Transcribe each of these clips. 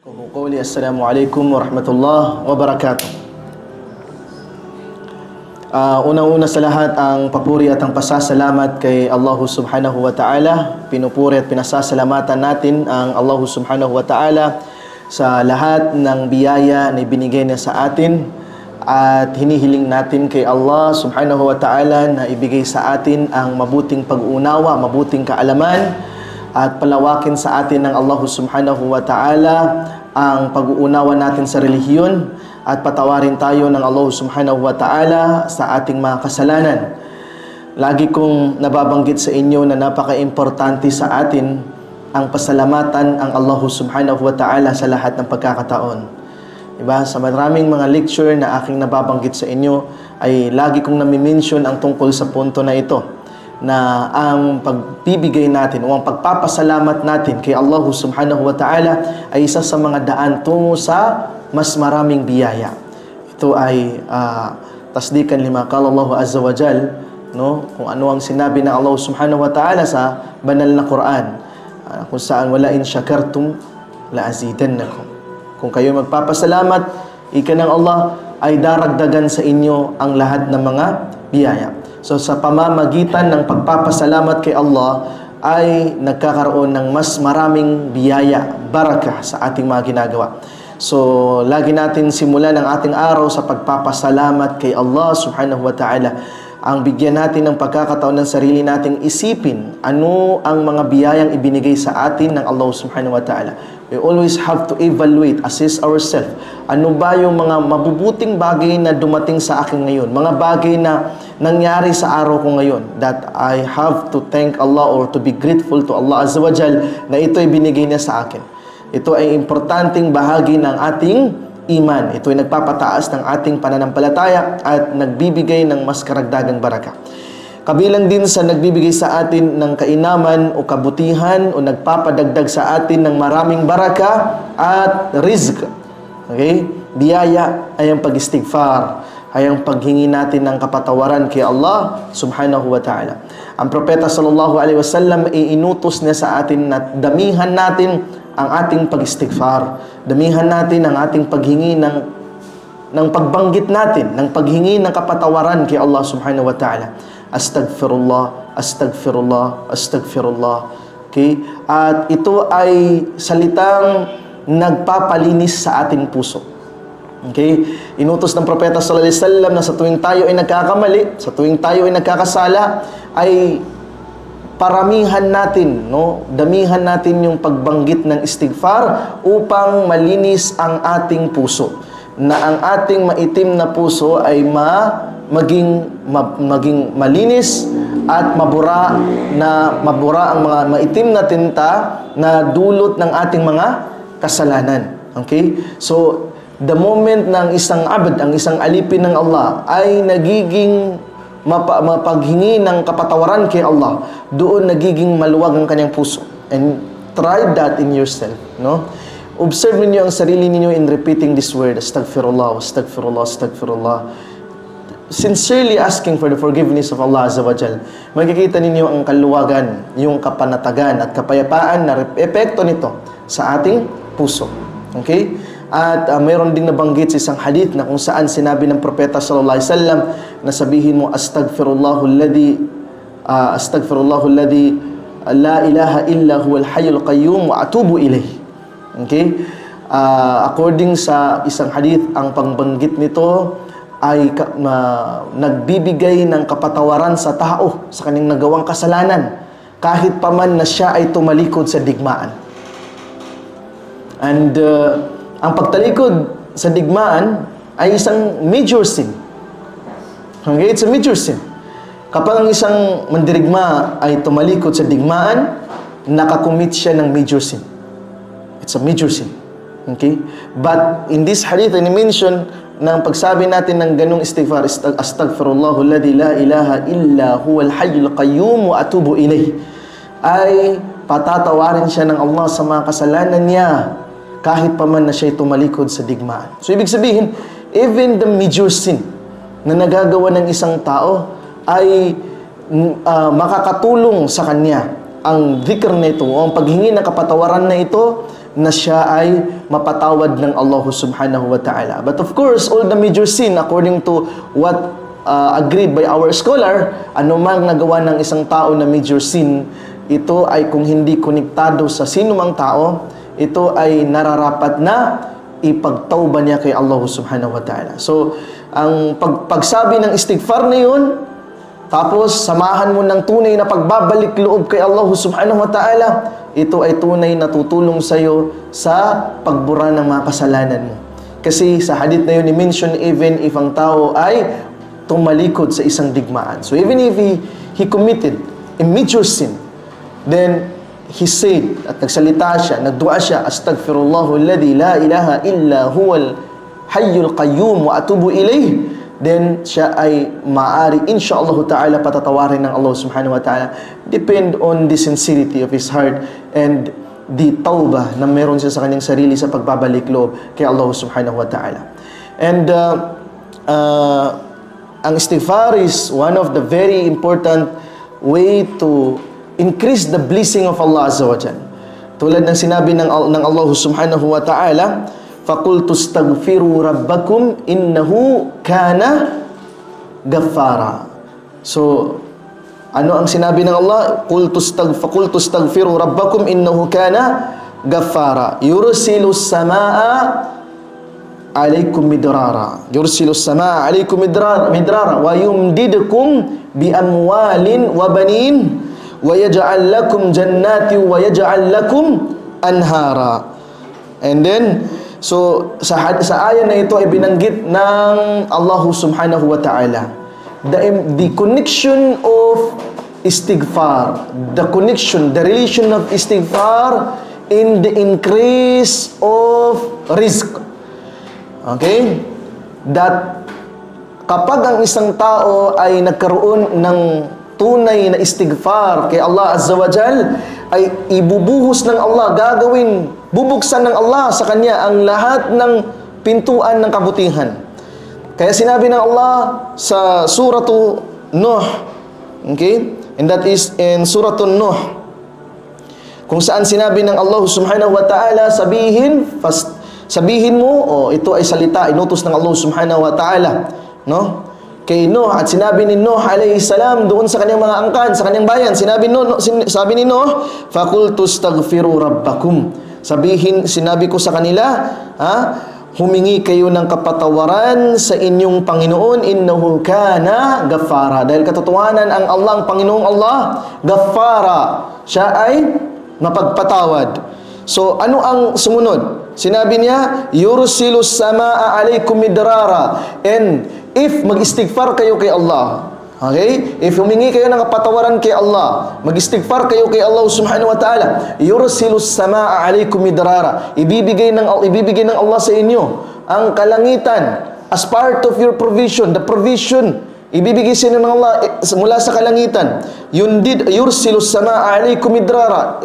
Qawli Assalamualaikum warahmatullahi wabarakatuh. Unang-una sa lahat, ang papuri at ang pasasalamat kay Allah subhanahu wa ta'ala. Pinupuri at pinasasalamatan natin ang Allah subhanahu wa ta'ala sa lahat ng biyaya na ibinigay niya sa atin, at hinihiling natin kay Allah subhanahu wa ta'ala na ibigay sa atin ang mabuting pag-unawa, mabuting kaalaman, at palawakin sa atin ng Allah subhanahu wa ta'ala ang pag-uunawa natin sa relihiyon, at patawarin tayo ng Allah subhanahu wa ta'ala sa ating mga kasalanan. Lagi kong nababanggit sa inyo na napaka-importante sa atin ang pasalamatan ang Allah subhanahu wa ta'ala sa lahat ng pagkakataon. Diba? Sa maraming mga lecture na aking nababanggit sa inyo ay lagi kong nami-mention ang tungkol sa punto na ito, na ang pagbibigay natin o ang pagpapasalamat natin kay Allah subhanahu wa ta'ala ay isa sa mga daan tungo sa mas maraming biyaya. Ito ay tasdikan lima qala Allah azza wa jal, no? Kung ano ang sinabi ng Allah subhanahu wa ta'ala sa banal na Quran, kung saan wala in syakartum la azidannakum. Kung kayo magpapasalamat, ika ng Allah, ay daragdagan sa inyo ang lahat ng mga biyaya. So sa pamamagitan ng pagpapasalamat kay Allah ay nagkakaroon ng mas maraming biyaya, barakah sa ating mga ginagawa. So lagi natin simulan ang ating araw sa pagpapasalamat kay Allah subhanahu wa ta'ala. Ang bigyan natin ng pagkakataon ng sarili nating isipin ano ang mga biyayang ibinigay sa atin ng Allah subhanahu wa ta'ala. We always have to evaluate, assess ourselves. Ano ba yung mga mabubuting bagay na dumating sa akin ngayon? Mga bagay na nangyari sa araw ko ngayon that I have to thank Allah or to be grateful to Allah azza wa jal na ito ay binigay niya sa akin. Ito ay importanteng bahagi ng ating iman. Ito ay nagpapataas ng ating pananampalataya at nagbibigay ng mas karagdagang baraka. Kabilang din sa nagbibigay sa atin ng kainaman o kabutihan o nagpapadagdag sa atin ng maraming baraka at rizq. Okay? Biyaya ay ang pag-istighfar, ay ang paghingi natin ng kapatawaran kay Allah subhanahu wa ta'ala. Ang propeta sallallahu alaihi wasallam ay inutos niya sa atin na damihan natin ang ating pag-istighfar. Damihan natin ang ating paghingi ng pagbanggit natin, ng paghingi ng kapatawaran kay Allah subhanahu wa ta'ala. Astaghfirullah, astaghfirullah, astaghfirullah. Okay? At ito ay salitang nagpapalinis sa ating puso. Okay? Inutos ng propeta sallallahu alaihi wasallam na sa tuwing tayo ay nagkakamali, sa tuwing tayo ay nagkakasala, ay paramihan natin, no? Damihan natin yung pagbanggit ng istighfar upang malinis ang ating puso. Na ang ating maitim na puso ay maging malinis at mabura ang mga maitim na tinta na dulot ng ating mga kasalanan. Okay? So, the moment ng isang abd, ang isang alipin ng Allah ay nagiging mapaghingi ng kapatawaran kay Allah, doon nagiging maluwag ang kanyang puso. And try that in yourself, no? Observe niyo ang sarili niyo in repeating this word, astaghfirullah, astaghfirullah, astaghfirullah. Sincerely asking for the forgiveness of Allah azza wa jal. Makikita ninyo ang kaluwagan, yung kapanatagan at kapayapaan na epekto nito sa ating puso. Okay? At mayroon ding nabanggit sa isang hadith na kung saan sinabi ng propeta sallallahu alaihi wasallam na sabihin mo astaghfirullahul ladhi la ilaha illa huwal hayyul qayyum wa atubu ilayh. Okay? According sa isang hadith, ang pangbanggit nito ay nagbibigay ng kapatawaran sa tao sa kanyang nagawang kasalanan kahit pa man na siya ay tumalikod sa digmaan. And ang pagtalikod sa digmaan ay isang major sin. Okay? It's a major sin. Kapag ang isang mandirigma ay tumalikod sa digmaan, nakakommit siya ng major sin. It's a major sin. Okay? But in this hadith, I-mention ng pagsabi natin ng ganung istighfar, astaghfirullahul ladzi la ilaha illa huwal hayyul qayyum wa atubu ilayh, ay patatawarin siya ng Allah sa mga kasalanan niya kahit pa man na siya tumalikod sa digmaan. So ibig sabihin, even the major sin na nagagawa ng isang tao ay makakatulong sa kanya ang dhikr na ito, o ang paghingi ng kapatawaran na ito, na siya ay mapatawad ng Allah subhanahu wa ta'ala. But of course, all the major sin, according to what agreed by our scholar, anumang nagawa ng isang tao na major sin, ito ay kung hindi konektado sa sinumang tao, ito ay nararapat na ipagtawba niya kay Allah subhanahu wa ta'ala. So, ang pagsabi ng istighfar na yun, tapos samahan mo ng tunay na pagbabalik loob kay Allah subhanahu wa ta'ala, ito ay tunay na tutulong sa iyo sa pagbura ng mga kasalanan mo. Kasi sa hadith na yun, i-mention even if ang tao ay tumalikod sa isang digmaan. So even if he committed a major sin, then he said, at nagsalita siya, nagdua siya, astaghfirullahu alladhi la ilaha illa huwal hayyul qayyum wa atubu ilayh, then siya ay maaari insyaallah ta'ala patatawarin ng Allah subhanahu wa ta'ala. Depend on the sincerity of his heart and the tawbah na meron siya sa kanyang sarili sa pagbabalik loob kay Allah subhanahu wa ta'ala. And ang istighfar is one of the very important way to increase the blessing of Allah azza wa jalla. Tulad ng sinabi ng Allah subhanahu wa ta'ala, فَقُلْتُ اسْتَغْفِرُوا رَبَّكُمْ إِنَّهُ كَانَ غَفَّارًا. So, ano ang sinabi ng Allah? فَقُلْتُ اسْتَغْفِرُوا رَبَّكُمْ إِنَّهُ كَانَ غَفَّارًا يُرْسِلُ السَّمَاءَ عَلَيْكُمْ مِدْرَارًا يُرْسِلُ السَّمَاءَ عَلَيْكُمْ مِدْرَارًا وَيُمْدِدْكُمْ بِأَمْوَالٍ وَبَنِينَ وَيَجْعَلْ لَكُمْ جَنَّاتٍ وَيَجْعَلْ لَكُمْ أَنْهَارًا. And then, so sa aya na ito ay binanggit ng Allah subhanahu wa ta'ala the connection of istighfar, the relation of istighfar in the increase of rizq. Okay? That kapag ang isang tao ay nagkaroon ng tunay na istighfar kay Allah azza wa jal, ay ibubuhos ng Allah, bubuksan ng Allah sa kanya ang lahat ng pintuan ng kabutihan. Kaya sinabi ng Allah sa suratu Nuh, okay? And that is in suratu Nuh, kung saan sinabi ng Allah subhanahu wa ta'ala, sabihin mo, ito ay salita, inutos ng Allah subhanahu wa ta'ala, no? Kay Nuh, at sinabi ni Nuh alayhi salam doon sa kanyang mga angkan, sa kanyang bayan, sabi ni Nuh, faqultu astaghfiru rabbakum. Sinabi ko sa kanila, humingi kayo ng kapatawaran sa inyong Panginoon, innahu kana ghaffara. Dahil katotohanan ang Allah, ang Panginoong Allah, ghaffara. Siya ay mapagpatawad. So, ano ang sumunod? Sinabi niya, yursilus samaa alaykum midrara. And if mag-istighfar kayo kay Allah, okay? If humingi kayo ng kapatawaran kay Allah, mag-istighfar kayo kay Allah subhanahu wa ta'ala, yursilus samaa alaykum midrara. Ibibigay ng Allah sa inyo ang kalangitan as part of your provision, the provision. Ibibigay sa inyo ng Allah mula sa kalangitan. Yursilus samaa alaykum midrara.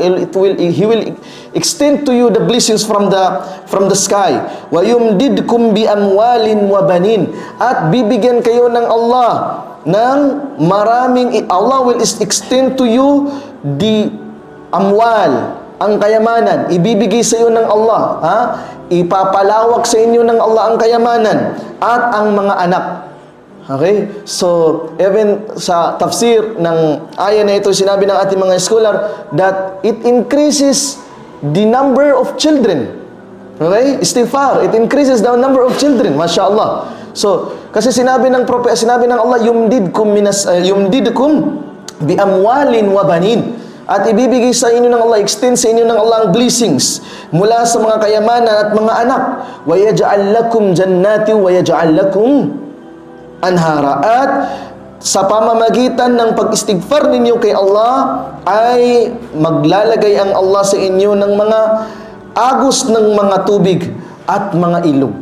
He will extend to you the blessings from the sky. Wa yumdidkum bi amwalin wa banin. At bibigyan kayo ng Allah ng maraming, Allah will extend to you the amwal, ang kayamanan. Ibibigay sa iyo ng Allah, ipapalawak sa inyo ng Allah ang kayamanan at ang mga anak. Okay? So, even sa tafsir ng aya na ito, sinabi ng ating mga scholar that it increases the number of children. Okay? Istighfar, it increases the number of children. MashaAllah. So, kasi sinabi ng Allah, yumdidkum bi amwalin wa banin. At ibibigay sa inyo ng Allah, extend sa inyo ng Allah ang blessings mula sa mga kayamanan at mga anak. Wa yaj'al lakum jannati wa yaj'al lakum anhara. At sa pamamagitan ng pag-istighfar ninyo kay Allah, ay maglalagay ang Allah sa inyo ng mga agos ng mga tubig at mga ilog.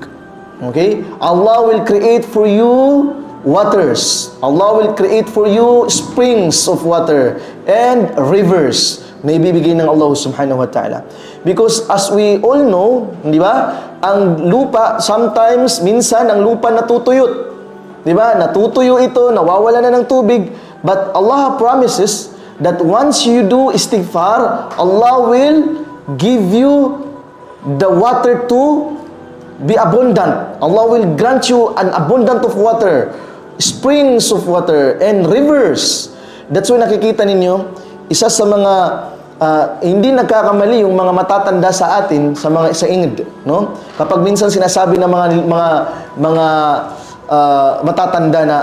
Okay? Allah will create for you waters. Allah will create for you springs of water and rivers na ibibigay ng Allah subhanahu wa ta'ala. Because as we all know, di ba, ang lupa, minsan ang lupa natutuyot. Di ba? Natutuyo ito, nawawala na ng tubig. But Allah promises that once you do istighfar, Allah will give you the water to be abundant. Allah will grant you an abundant of water, springs of water, and rivers. That's why nakikita ninyo, isa sa mga hindi nagkakamali yung mga matatanda sa atin sa ingid, no? Kapag minsan sinasabi ng mga matatanda na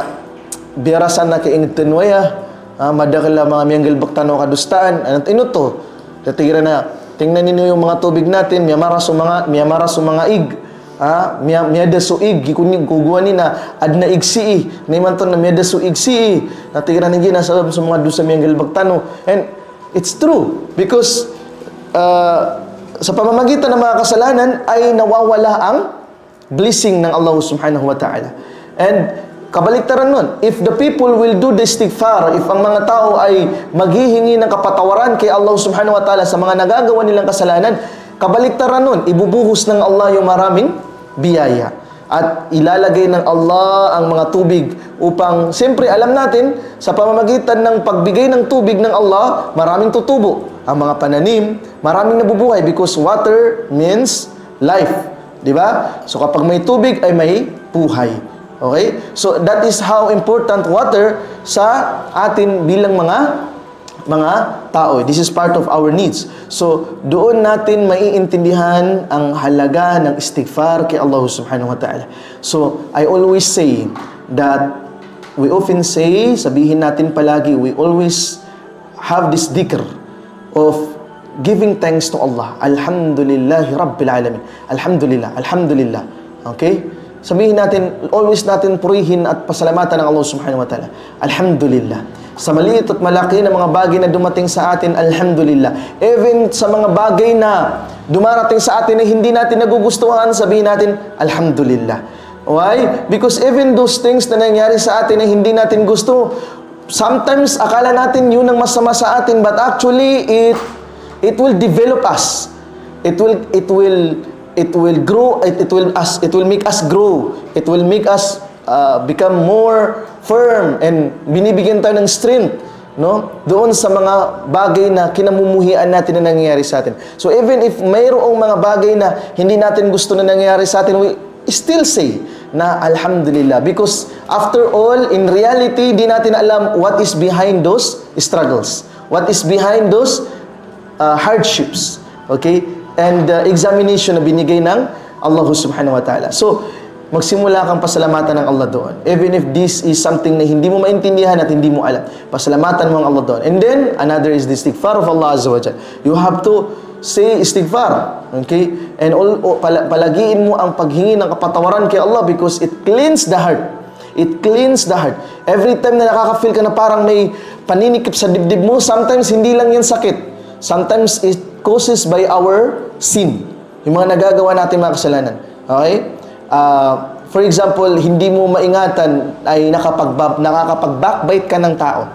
biyarasan na kay ingid tenwaya, madakala mga miyanggal baktano kadustaan, ano to? Tatira na, tingnan ninyo yung mga tubig natin, miyamara sa mga ig. Miyada su ig, kuguan ni na adna igsi, naimanton na miyada su igsi, natira ninyo na sa mga dusa miyanggal baktano. And it's true, because sa pamamagitan ng mga kasalanan ay nawawala ang blessing ng Allah subhanahu wa ta'ala. And kabaliktaran nun, if the people will do the istighfar, if ang mga tao ay maghihingi ng kapatawaran kay Allah subhanahu wa ta'ala sa mga nagagawa nilang kasalanan, kabaliktaran nun, ibubuhos ng Allah yung maraming biyaya. At ilalagay ng Allah ang mga tubig upang, siyempre alam natin, sa pamamagitan ng pagbigay ng tubig ng Allah, maraming tutubo. Ang mga pananim, maraming nabubuhay because water means life. Diba? So kapag may tubig ay may buhay. Okay? So that is how important water sa atin bilang mga tao. This is part of our needs. So doon natin maiintindihan ang halaga ng istighfar kay Allah subhanahu wa ta'ala. So I always say that we often say, sabihin natin palagi, we always have this dhikr of giving thanks to Allah. Alhamdulillahi Rabbil Alamin. Alhamdulillah. Alhamdulillah. Okay? Sabihin natin, always natin purihin at pasalamatan ng Allah subhanahu wa ta'ala. Alhamdulillah. Sa maliit at malaki na mga bagay na dumating sa atin, alhamdulillah. Even sa mga bagay na dumarating sa atin na hindi natin nagugustuhan, sabihin natin, alhamdulillah. Why? Because even those things na nangyari sa atin na hindi natin gusto, sometimes akala natin yun ang masama sa atin, but actually it will develop us. It will grow. It will make us grow. It will make us become more firm, and binibigyan tayo ng strength, no? Doon sa mga bagay na kinamumuhian natin na nangyayari sa atin. So even if mayroong mga bagay na hindi natin gusto na nangyayari sa atin, we still say na alhamdulillah, because after all, in reality, di natin alam what is behind those struggles, what is behind those hardships, okay? And examination na binigay ng Allah subhanahu wa ta'ala. So, magsimula kang pasalamatan ng Allah doon. Even if this is something na hindi mo maintindihan at hindi mo alam, pasalamatan mo ang Allah doon. And then, another is the istighfar of Allah azza wa jalla. You have to say istighfar. Okay? And palagiin mo ang paghingi ng kapatawaran kay Allah because it cleans the heart. It cleans the heart. Every time na nakaka-feel ka na parang may paninikip sa dibdib mo, sometimes hindi lang yan sakit. Sometimes it causes by our sin. Yung mga nagagawa natin mga kasalanan. Okay? For example, hindi mo maingatan ay nakakapag-backbite ka ng tao.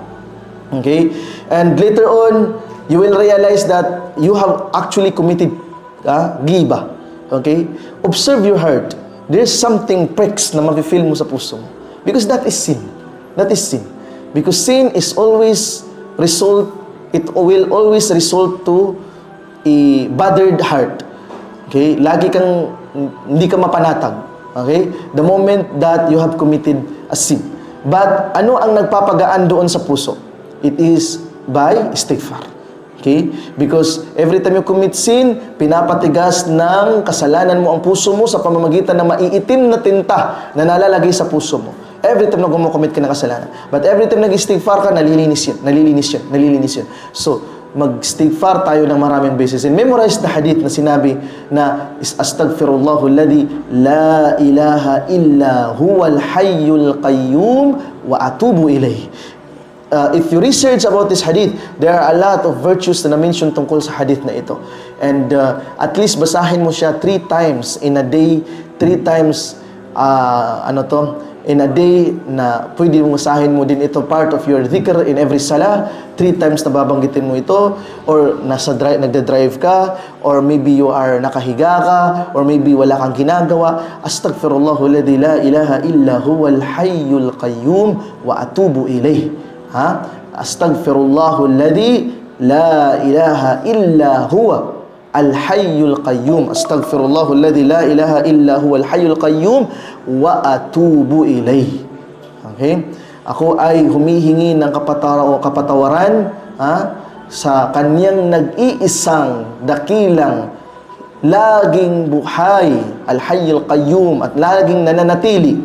Okay? And later on, you will realize that you have actually committed giba. Okay? Observe your heart. There's something pricks na mafe-feel mo sa puso mo. Because that is sin. That is sin. Because sin is always it will always result to a bothered heart. Okay? Lagi kang hindi ka mapanatag. Okay? The moment that you have committed a sin. But ano ang nagpapagaan doon sa puso? It is by istighfar. Okay? Because every time you commit sin, pinapatigas ng kasalanan mo ang puso mo sa pamamagitan ng maiitim na tinta na nalalagay sa puso mo. Every time na gumakomit ka ng kasalanan. But every time nag-istighfar ka, nalilinis yun. So, mag-istighfar tayo ng maraming beses. And memorize the hadith na sinabi na astaghfirullahu alladhi la ilaha illa huwal hayyul qayyum wa atubu ilayh. If you research about this hadith, there are a lot of virtues na na-mention tungkol sa hadith na ito. And at least basahin mo siya 3 times in a day, 3 times in a day na pwede mong basahin mo din ito, part of your dhikr in every salah. 3 times na babanggitin mo ito, or nagda-drive ka, or maybe you are nakahiga ka, or maybe wala kang ginagawa. Astaghfirullahu alladhi la ilaha illa huwal hayyul qayyum wa atubu ilayh. Astaghfirullahu alladhi la ilaha illa huwa Al-Hayyul Qayyum. Astaghfirullah alladhi la ilaha illa huwa al-Hayyul Qayyum wa atubu ilayh. Okay? Ako ay humihingi ng kapatawaran sa kanyang nag-iisang dakilang laging buhay, Al-Hayyul Qayyum, at laging nananatili.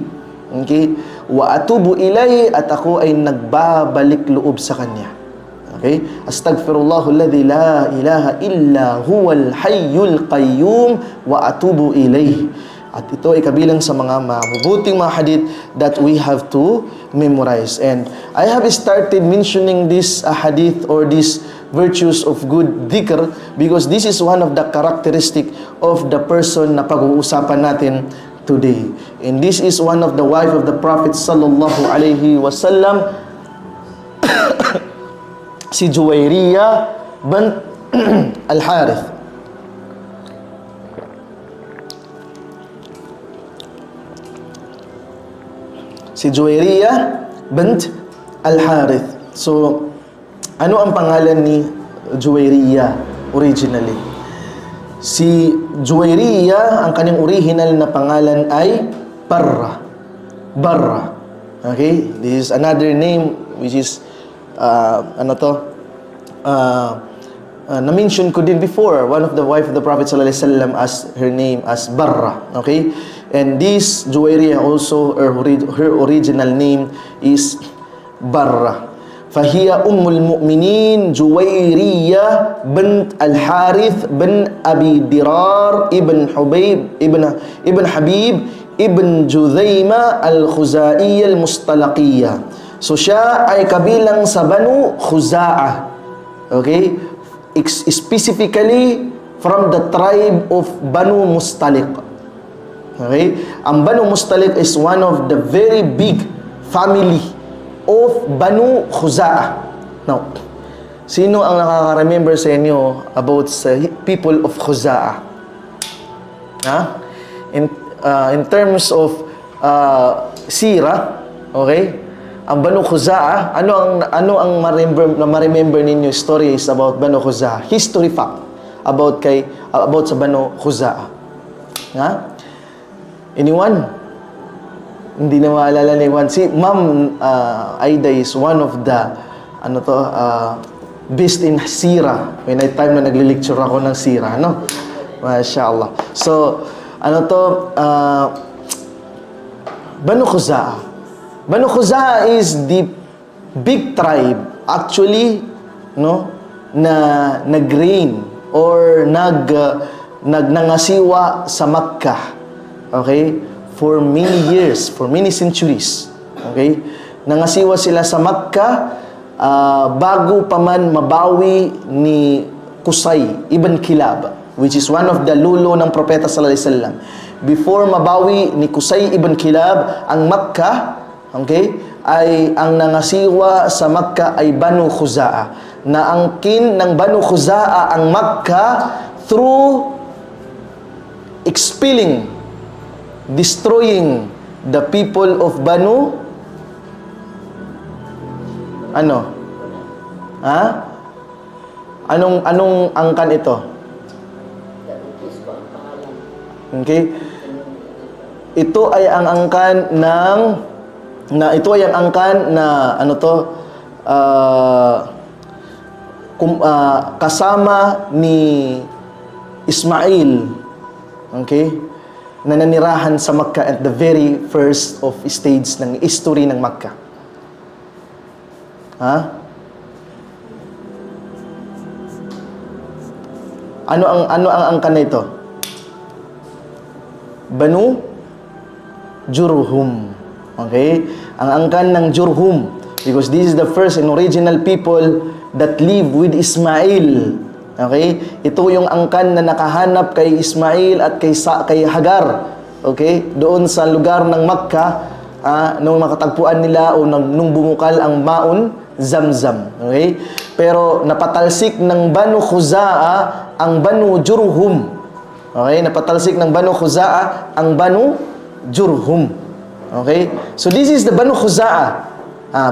Okay? Wa atubu ilay, at ako ay nagbabalik loob sa kanya. Okay? Astaghfirullah alladhi la ilaha illa huwal hayyul qayyum wa atubu ilayh. At ito ay kabilang sa mga mabubuting mga hadith that we have to memorize. And I have started mentioning this hadith or these virtues of good dhikr because this is one of the characteristic of the person na pag-uusapan natin today. And this is one of the wife of the Prophet sallallahu alaihi wasallam, si Juwairiya bint Al-Harith. Si Juwairiya bint Al-Harith. So, ano ang pangalan ni Juwairiya originally? Si Juwairiya, ang kanyang original na pangalan ay Barra. Barra. Okay? This is another name which is na-mention ko din before, one of the wife of the Prophet sallallahu alaihi wasallam as her name as Barra. Okay? And this Juwairiya also, her original name is Barra. Fahiya ummul mu'minin Juwairiya bint Al-Harith bin Abi Dirar ibn Habib ibn Judhaima Al-Khuzaiya Al-Mustalaqiyya. So siya ay kabilang sa Banu Khuza'ah. Okay? Specifically from the tribe of Banu Mustaliq. Okay? Ang Banu Mustaliq is one of the very big family of Banu Khuza'ah. Now, sino ang nakaka-remember sa inyo about sa people of Khuza'ah? In terms of sira, okay? Ang Banu Khuza'ah, ano ang ma-remember ninyo stories about Banu Khuza'ah? History fact about sa Banu Khuza'ah. Anyone? Hindi na maalala ni Juan. Si Ma'am Aida is one of the best in sira. When I time na nagli-lecture ako ng sira, no? Mashallah. So, Banu Khuza'ah. Banu Khuza'ah is the big tribe actually, no, na nag-reign or nangasiwa sa Makkah. Okay? For many years, for many centuries. Okay? Nangasiwa sila sa Makkah bago pa man mabawi ni Qusay ibn Kilab, which is one of the lulo ng Propeta sallallahu alaihi wasallam. Before mabawi ni Qusay ibn Kilab ang Makkah, okay, ay ang nangasiwa sa Makkah ay Banu Khuza'ah. Naangkin ng Banu Khuza'ah ang Makkah through expelling, destroying the people of Banu Anong angkan ito? Okay? Ito ay ang angkan kasama ni Ismail. Okay? Na nanirahan sa Makkah at the very first of stage ng history ng Makkah. Ano ang angkan na ito? Banu Jurhum. Okay? Ang angkan ng Jurhum, because this is the first and original people that live with Ismail. Okay? Ito yung angkan na nakahanap kay Ismail at kay Hagar. Okay? Doon sa lugar ng Makkah, nung makatagpuan nila o nung bumukal ang Maun Zamzam. Okay? Pero napatalsik ng Banu Khuza'ah ang Banu Jurhum. Okay? Napatalsik ng Banu Khuza'ah ang Banu Jurhum. Okay? So this is the Banu Khuza'ah.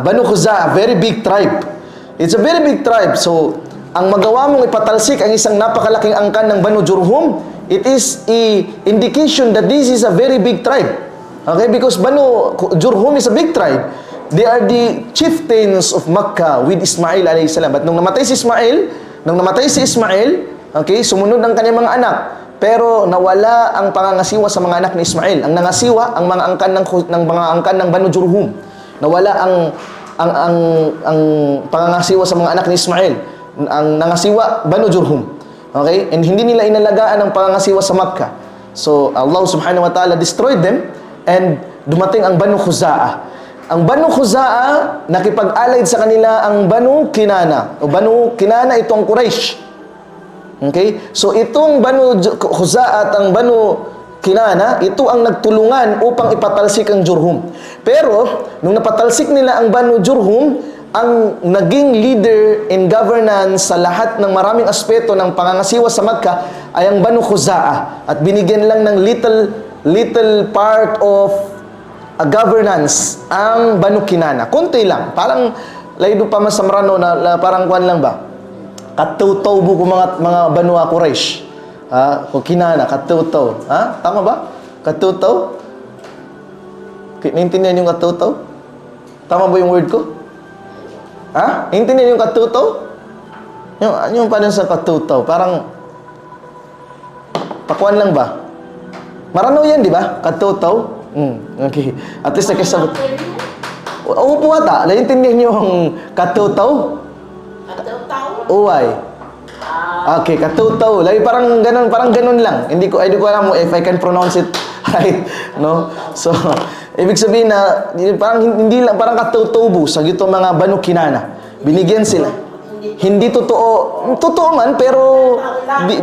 Banu Khuza'ah, very big tribe. It's a very big tribe. So ang magawa mong ipatalsik ang isang napakalaking angkan ng Banu Jurhum, it is a indication that this is a very big tribe. Okay? Because Banu Jurhum is a big tribe. They are the chieftains of Makkah with Ismail alayhi salam. But nung namatay si Ismail, okay, sumunod ang kanyang mga anak. Pero nawala ang pangangasiwa sa mga anak ni Ismail. Ang nangasiwa ang mga angkan ng Banu Jurhum. Nawala ang pangangasiwa sa mga anak ni Ismail. Ang nangasiwa Banu Jurhum. Okay? And hindi nila inalagaan ang pangangasiwa sa Makkah. So Allah subhanahu wa ta'ala destroyed them and dumating ang Banu Khuza'ah. Ang Banu Khuza'ah, nakipag-allied sa kanila ang Banu Kinana. O Banu Kinana, itong Quraysh. Okay? So itong Banu Khuza'ah at ang Banu Kinana, ito ang nagtulungan upang ipatalsik ang Jurhum. Pero, nung napatalsik nila ang Banu Jurhum, ang naging leader in governance sa lahat ng maraming aspeto ng pangangasiwa sa Makkah ay ang Banu Khuza'ah. At binigyan lang ng little part of a governance ang Banu Kinana. Kunti lang. Parang laydo pa masamrano na parang kwan lang ba? Katutaw mo ko mga Banu Quraysh. Kung Kinana, katutaw. Tama ba? Katutaw? Naintindihan yung katutaw? Tama ba yung word ko? Naintindihan yung katutaw? Yung paano sa katutaw? Parang pakuan lang ba? Maranaw yan, di ba? Katutaw? Okay. At least nakasabot. Oo po ata. Naintindihan niyo yung katutaw? Kataw-taw? Uway. Okay, katutaw. Parang ganun lang. Hindi ko alam if I can pronounce it right, no? So, ibig sabihin na parang hindi lang parang katutubo sa gito mga Banu Kinana. Binigyan sila. Hindi totoo. Totoo man pero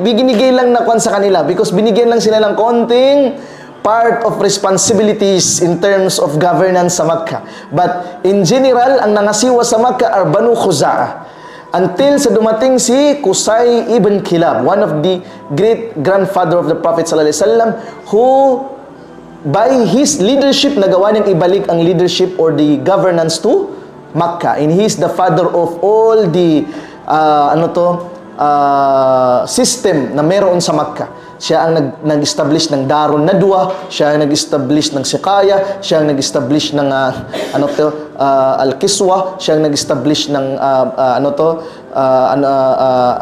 binigay lang na kwan sa kanila because binigyan lang sila ng konting part of responsibilities in terms of governance sa Makkah. But in general, ang nangasiwa sa Makkah are Banu Khuza'ah. Until sa dumating si Qusay ibn Kilab, one of the great grandfather of the Prophet sallallahu alaihi wasallam, who by his leadership nagawa niyang ibalik ang leadership or the governance to Makkah. And he is the father of all the system na meron sa Makkah. Siya ang nag-establish ng Darun Nadwa, siya ang nag-establish ng Siqaya, siya ang nag-establish ng Al-Kiswa, siya ang nag-establish ng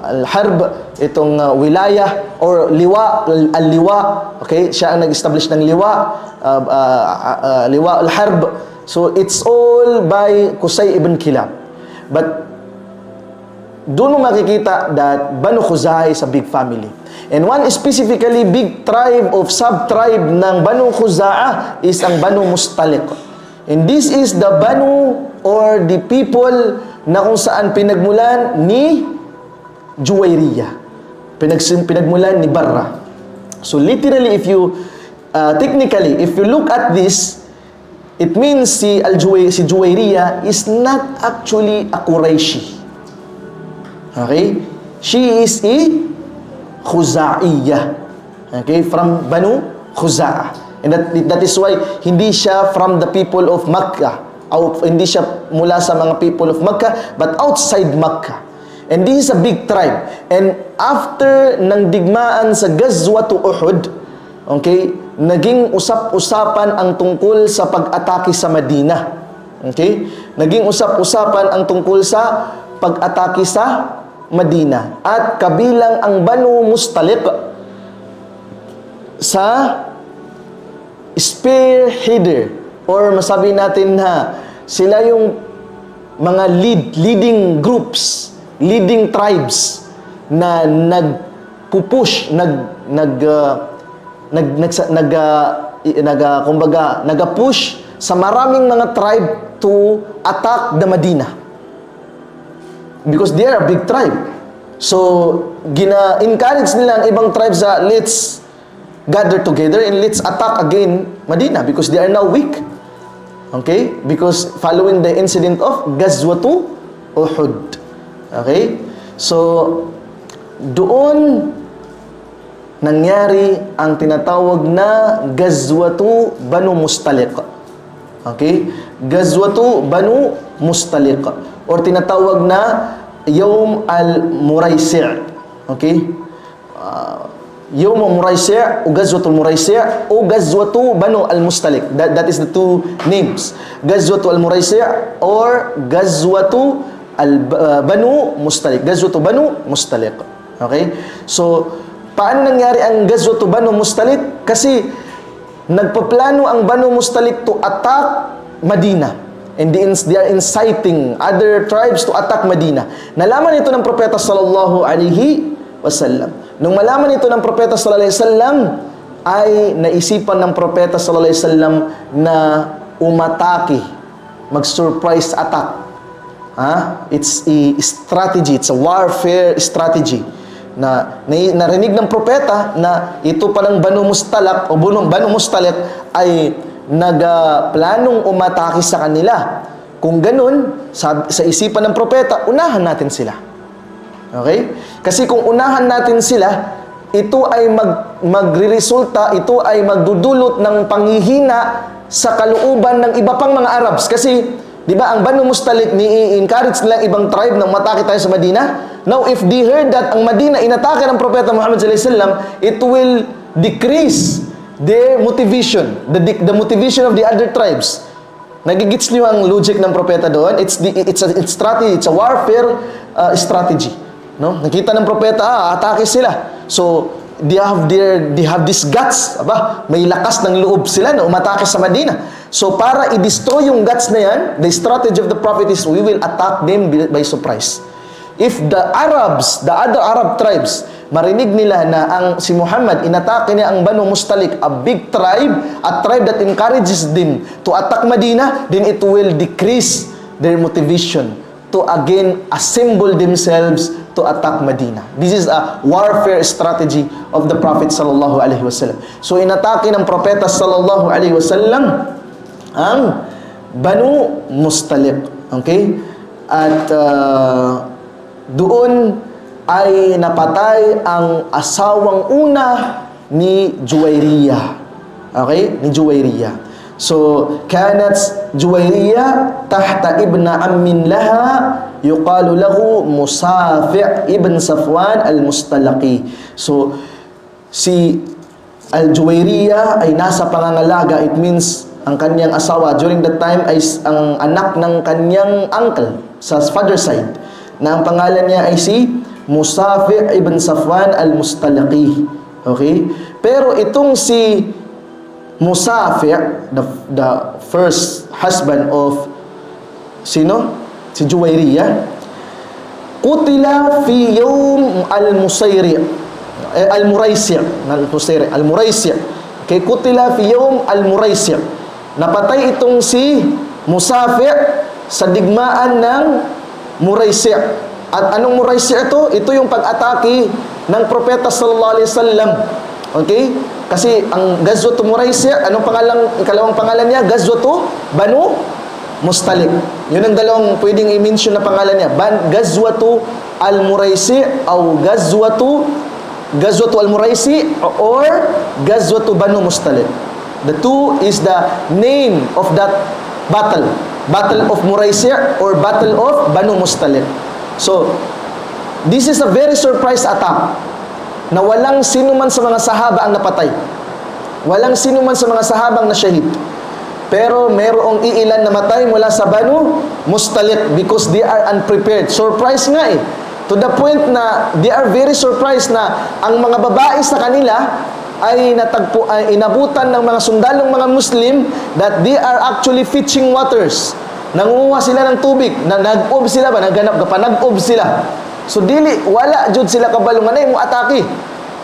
Al-Harb, itong wilaya or liwa, al-liwa, okay? Siya ang nag-establish ng liwa, liwa al-Harb. So it's all by Qusay ibn Kilab. But doon mo makikita that Banu Khuza'ah is a big family. And one specifically big tribe of sub-tribe ng Banu Khuza'ah is ang Banu Mustaliq. And this is the Banu or the people na kung saan pinagmulan ni Juwayriyah. Pinagmulan ni Barra. So literally, technically, if you look at this, it means si Juwayriyah is not actually a Qurayshi. Okay? She is a Khuza'iyah. Okay? From Banu Khuza'ah. And that is why hindi siya from the people of Makkah. Hindi siya mula sa mga people of Makkah, but outside Makkah. And this is a big tribe. And after ng digmaan sa Ghazwatu Uhud, okay, naging usap-usapan ang tungkol sa pag-atake sa Madina. Okay? Naging usap-usapan ang tungkol sa pag-atake sa Madina. At kabilang ang Banu Mustaliq sa spearheader or masabi natin na sila yung mga leading groups, leading tribes na nagpupush, nag-push sa maraming mga tribe to attack the Medina. Because they are a big tribe. So, encourage nila ang ibang tribes na let's gather together and let's attack again Medina because they are now weak. Okay? Because following the incident of Ghazwatu Uhud. Okay? So, doon nangyari ang tinatawag na Ghazwatu Banu Mustaliq. Okay? Ghazwatu Banu Mustaliq. Or tinatawag na Yawm al-Muraisi'. Okay? Yawm al-Muraisi' o Ghazwatul Muraisi' o Ghazwatu Banu al-Mustalik. That is the two names. Ghazwatu al-Muraisi' or Ghazwatu Banu Mustalik. Ghazwatu Banu Mustalik. Okay? So, paano nangyari ang Ghazwatu Banu Mustalik? Kasi nagpaplano ang Banu Mustalik to attack Madina. And they are inciting other tribes to attack Medina. Nalaman ito ng Propeta sallallahu alaihi wasallam. Nung malaman ito ng Propeta sallallahu alaihi wasallam, ay naisipan ng Propeta sallallahu alaihi wasallam na umatake, mag-surprise attack. It's a strategy, it's a warfare strategy. Narinig ng Propeta na ito palang Banu Mustalik o Banu Mustalik ay nagplanong umatake sa kanila. Kung ganun, sa isipan ng Propeta, unahan natin sila. Okay? Kasi kung unahan natin sila, ito ay magre-resulta, ito ay magdudulot ng panghihina sa kalooban ng iba pang mga Arabs. Kasi, di ba, ang Banu Mustalik, ni-encourage nila ibang tribe na umatake tayo sa Madina. Now, if they heard that ang Madina inatake ng Propeta Muhammad sallallahu alaihi wasallam, it will decrease their motivation, the motivation of the other tribes. Nagigits niyo ang logic ng propeta doon? It's a strategy, it's a warfare strategy. No? Nakita ng propeta, atake sila. So, they have these guts, may lakas ng loob sila na umatake sa Madina. So, para i-destroy yung guts na yan, the strategy of the prophet is, we will attack them by surprise. If the Arabs, the other Arab tribes, marinig nila na si Muhammad, inatake niya ang Banu Mustalik, a big tribe, a tribe that encourages them to attack Medina, then it will decrease their motivation to again assemble themselves to attack Medina. This is a warfare strategy of the Prophet sallallahu alaihi wasallam. So inatake ng Propeta sallallahu alaihi wasallam ang Banu Mustalik. Okay? At doon ay napatay ang asawang una ni Juwayriyah. Okay? Ni Juwayriyah. So, kanat Juwayriyah tahta ibna ammin laha yuqalu lahu Musafi' ibn Safwan al-Mustalaqi. So, si Al-Juwayriyah ay nasa pangangalaga. It means, ang kanyang asawa during that time ay ang anak ng kanyang uncle sa father side, na ang pangalan niya ay si Musafi' ibn Safwan al-Mustalaqi. Okay? Pero itong si Musafi', the first husband of sino? Si Juwayriyah, qutila fi yawm al-Muraisi'. Okay, qutila fi yawm al-Muraisi'. Napatay itong si Musafi' sa digmaan ng Muraisi'. At anong Muraisi' ito? Ito yung pag-atake ng Propeta sallallahu alaihi wasallam. Okay? Kasi ang Ghazwatu Muraisi', ikalawang pangalan niya, Ghazwatu Banu Mustalik. Yun ang dalawang pwedeng i-mention na pangalan niya. Ghazwatu al-Muraisi' o Ghazwatu al-Muraisi' or Ghazwatu Banu Mustalik. The two is the name of that battle. Battle of Muraisi' or Battle of Banu Mustalik. So, this is a very surprise attack na walang sino man sa mga sahaba ang napatay. Walang sino man sa mga sahabang nasyahid. Pero mayroong iilan na matay mula sa Banu Mustalik because they are unprepared. Surprise nga eh. To the point na they are very surprised na ang mga babae sa kanila ay inabutan ng mga sundalong mga Muslim that they are actually fetching waters. Nangunguha sila ng tubig, nag-ob sila ba? Nag-ob sila. So wala jud sila kabalungan ay mo atake.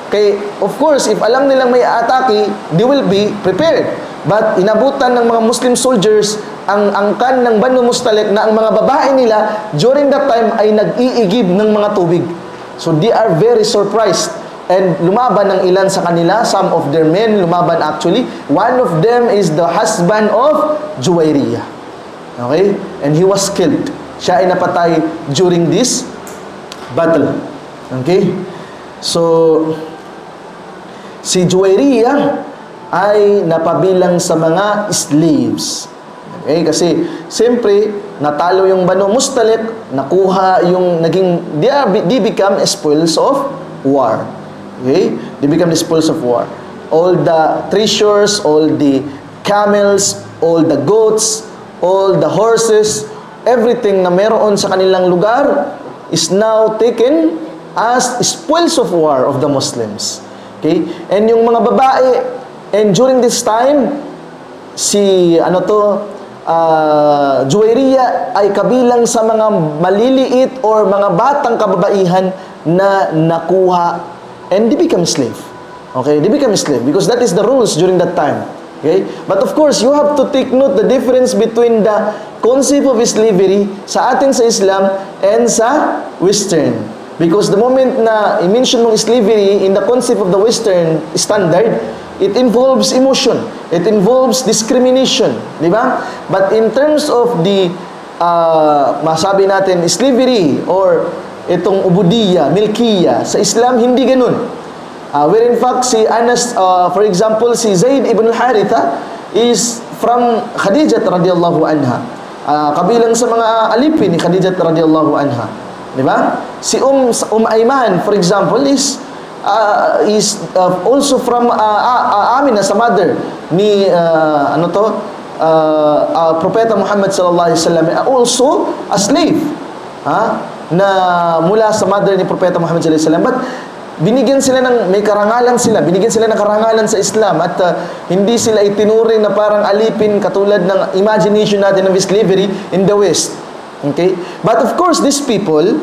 Kay of course, if alam nilang may atake, they will be prepared. But inabutan ng mga Muslim soldiers ang angkan ng Banu Mustalik na ang mga babae nila during that time ay nag-iigib ng mga tubig. So they are very surprised. And lumaban ng ilan sa kanila, some of their men lumaban actually. One of them is the husband of Juwayriyah. Okay? And he was killed. Siya ay napatay during this battle. Okay? So, si Juwayriyah ay napabilang sa mga slaves. Okay? Kasi, siyempre, natalo yung Banu Mustalik, nakuha yung naging, they become spoils of war. Okay? They become the spoils of war. All the treasures, all the camels, all the goats, all the horses, everything na meron sa kanilang lugar is now taken as spoils of war of the Muslims. Okay? And yung mga babae, and during this time, si Juwayriya ay kabilang sa mga maliliit or mga batang kababaihan na nakuha and they become slave. Okay? They become slave because that is the rules during that time. Okay? But of course, you have to take note the difference between the concept of slavery sa atin sa Islam and sa Western. Because the moment na i-mention mong slavery in the concept of the Western standard, it involves emotion. It involves discrimination. Di ba? But in terms of the, masabi natin, slavery or itong ubudiyya, milkiya, sa Islam, hindi ganun. Where in fact, si Anas, for example, si Zayd ibn al-Haritha is from Khadijah radiyallahu anha. Kabilang sa mga alipin ni Khadijah radiyallahu anha. Di ba? Si Ayman, for example, is also from Amina, sa mother ni Propeta Muhammad sallallahu alaihi wasallam, also a slave, na mula sa mother ni Propeta Muhammad sallallahu alaihi wasallam. But binigyan sila ng, may karangalan sila, binigyan sila ng karangalan sa Islam at hindi sila itinuring na parang alipin katulad ng imagination natin of slavery in the West. Okay? But of course, these people,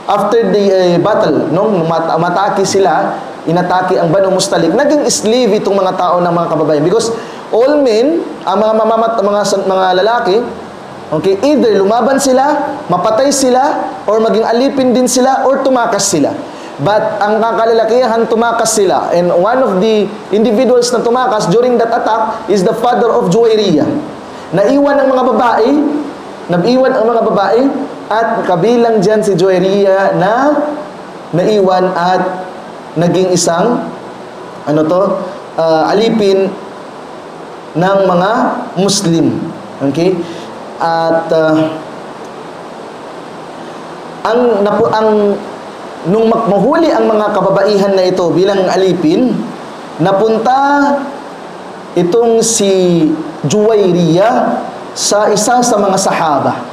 after the battle, nung matake sila, inatake ang Banu Mustalik, naging slave itong mga tao ng mga kababayan. Because all men, ang mga lalaki, okay, either lumaban sila, mapatay sila, or maging alipin din sila, or tumakas sila. But ang kakalalakihan, tumakas sila. And one of the individuals na tumakas during that attack is the father of Juwayriya. Naiwan ang mga babae, at kabilang dyan si Juwayriya na naiwan at naging isang alipin ng mga Muslim. Okay? At nung mahuli ang mga kababaihan na ito bilang alipin, napunta itong si Juwayriya sa isa sa mga sahaba.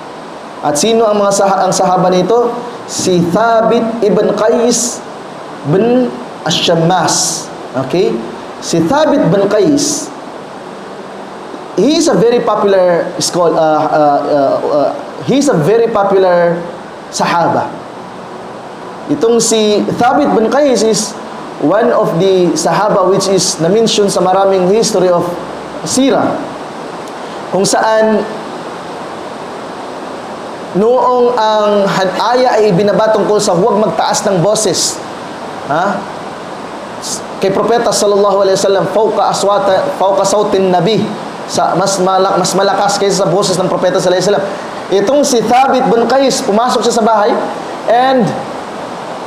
At sino ang ang sahaba nito? Si Thabit ibn Qais bin Ash-Shammas. Okay? Si Thabit bin Qais, he is a very popular he is a very popular sahaba. Itong si Thabit bin Qais is one of the sahaba which is na-mention sa maraming history of sirah, kung saan noong ang aya ay ibinaba tungkol sa huwag magtaas ng boses kay Propeta sallallahu alaihi wasallam, fawqa sautin nabi, sa mas malakas kaysa sa boses ng Propeta sallallahu alaihi wasallam. Itong si Thabit bin Qais, pumasok siya sa bahay and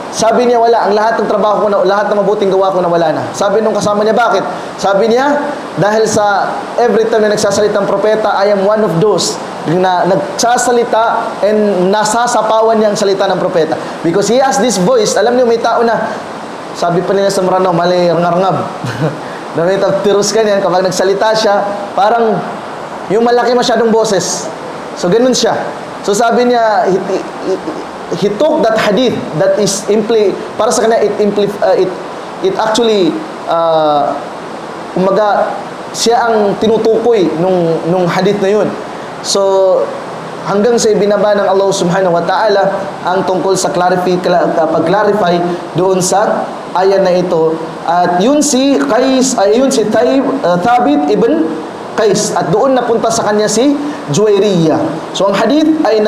sabi niya, wala, ang lahat ng trabaho ko na, lahat ng mabuting gawa ko na wala na. Sabi nung kasama niya, bakit? Sabi niya, dahil sa every time na nagsasalita ang propeta, I am one of those na nagsasalita and nasasapawan niya ang salita ng propeta. Because he has this voice. Alam niyo, may tao na, sabi pa nila sa Marano, mali rangab. Na may tirus ka niyan, kapag nagsalita siya, parang yung malaki masyadong boses. So, ganun siya. So, sabi niya, he took that hadith that is para sa kanya it actually umaga siya ang tinutukoy nung hadith na yun. So hanggang sa ibinaba ng Allah subhanahu wa ta'ala ang tungkol sa pag-clarify doon sa aya na ito. At yun si Thabit ibn Qais, at doon napunta sa kanya si Juwayriya. So ang hadith ay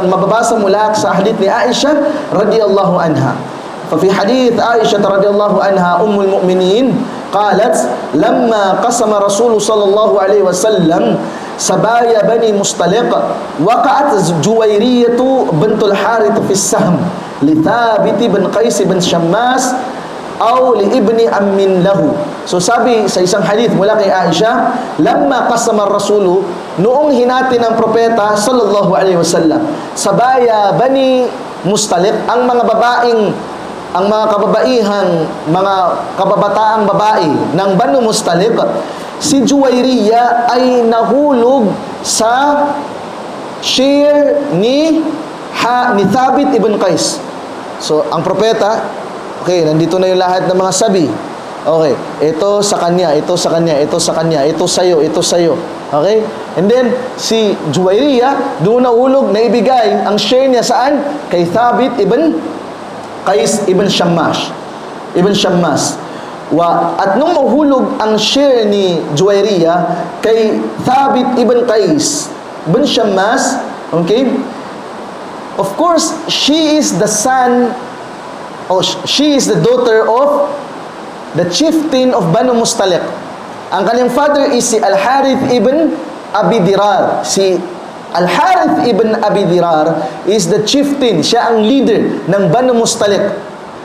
mababasa mula sa hadith ni Aisha radiyallahu anha. ففي حديث عائشة رضي الله عنها أم المؤمنين قالت لما قسم رسول صلى الله عليه وسلم سبايا بني مصطلق وقعت جويرية بنت الحارث في السهم لثابت بن قيس بن شماس أو لابن أم له. So sabi sa isang hadith mula kay Aisha, lamma qasama ar-rasulu, noong hinati ng propeta sallallahu alaihi wasallam sa baya Bani Mustaliq, ang mga kababaihang, mga kababataang babae ng Banu Mustaliq, si Juwayriya ay nahulog sa share ni Thabit ibn Qais. So, ang propeta, okay, nandito na yung lahat ng mga sabi. Okay, ito sa kanya, ito sa kanya, ito sa kanya, ito sa'yo, ito sa'yo. Okay? And then, si Juwayriya, doon nahulog na ibigay ang share niya saan? Kay Thabit ibn Qais ibn Shammas. At nung mahulog ang share ni Juwayriya kay Thabit ibn Qais ibn Shammas, okay? Of course, she is the daughter of the chieftain of Banu Mustaliq. Ang kanyang father is si Al-Harith ibn Abi Dirar. Si Al-Harith ibn Abi Dirar is the chieftain. Siya ang leader ng Banu Mustaliq.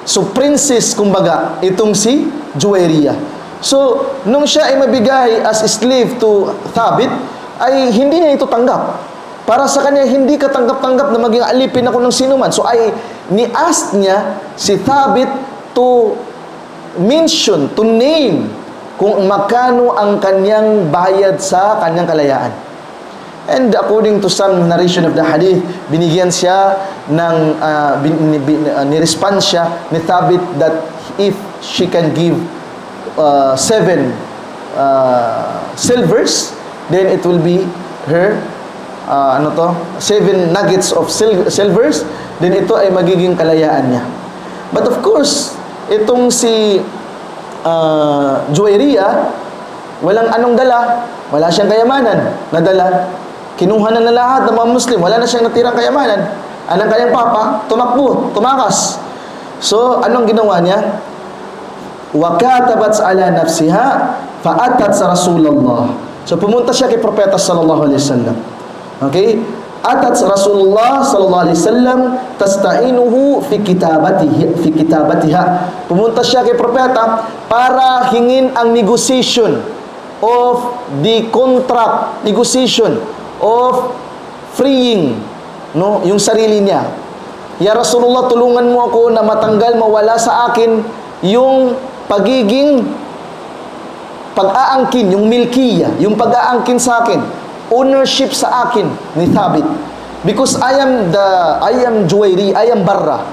So, princess, kumbaga, itong si Juwayriya. So, nung siya ay mabigay as slave to Thabit, ay hindi niya ito tanggap. Para sa kanya, hindi ka tanggap-tanggap na maging alipin ako ng sinuman. So, ay ni-ask niya si Thabit to mention, to name kung magkano ang kanyang bayad sa kanyang kalayaan. And according to some narration of the hadith, binigyan siya ng nirespond siya ni Thabit that if she can give 7 silvers, then it will be her 7 nuggets of silvers, then ito ay magiging kalayaan niya. But of course, itong si Juwayriya, walang anong dala, wala siyang kayamanan na dala. Kinuha na lahat ng mga Muslim, wala na siyang natirang kayamanan. Anong kanyang papa? Tumakbo, tumakas. So, anong ginawa niya? وَكَاتَبَتْ عَلَى نَفْسِهَا فَأَتَتْ sa Rasulullah. So, pumunta siya kay Propeta sallallahu alaihi wasallam. Okay? Atat Rasulullah sallallahu alaihi wasallam tasta'inuhu fi kitabatiha. Pumunta siya kay propeta para hingin ang negotiation of the contract, negotiation of freeing, no, yung sarili niya. Ya Rasulullah, tulungan mo ako na matanggal, mawala sa akin yung pagiging pag-aangkin, yung milkiya, yung pag-aangkin sa akin, ownership sa akin ni Thabit, because I am Juwayri, I am Barra.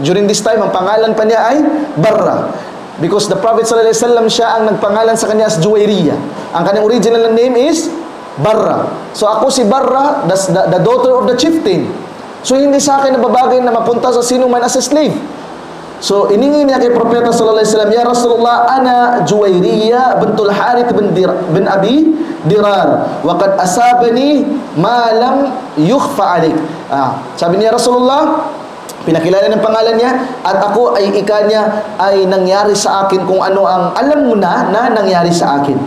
During this time, ang pangalan pa niya ay Barra, because the Prophet sallallahu alaihi wasallam siya ang nagpangalan sa kanya as Juwayriya. Ang kanyang original name is Barra. So ako si Barra, the daughter of the chieftain. So hindi sa akin nababagay na mapunta sa sino man as a slave. So, iningi niya kay Propeta sallallahu alaihi wasallam, Ya Rasulullah, ana Juwayriya bintul Harith bin Abi Dirar, wa qad asabani ma lam yukhfa alik. Sabi niya, Rasulullah, pinakilala ng pangalan niya, at ako ay ikanya ay nangyari sa akin kung ano ang alam mo na nangyari sa akin.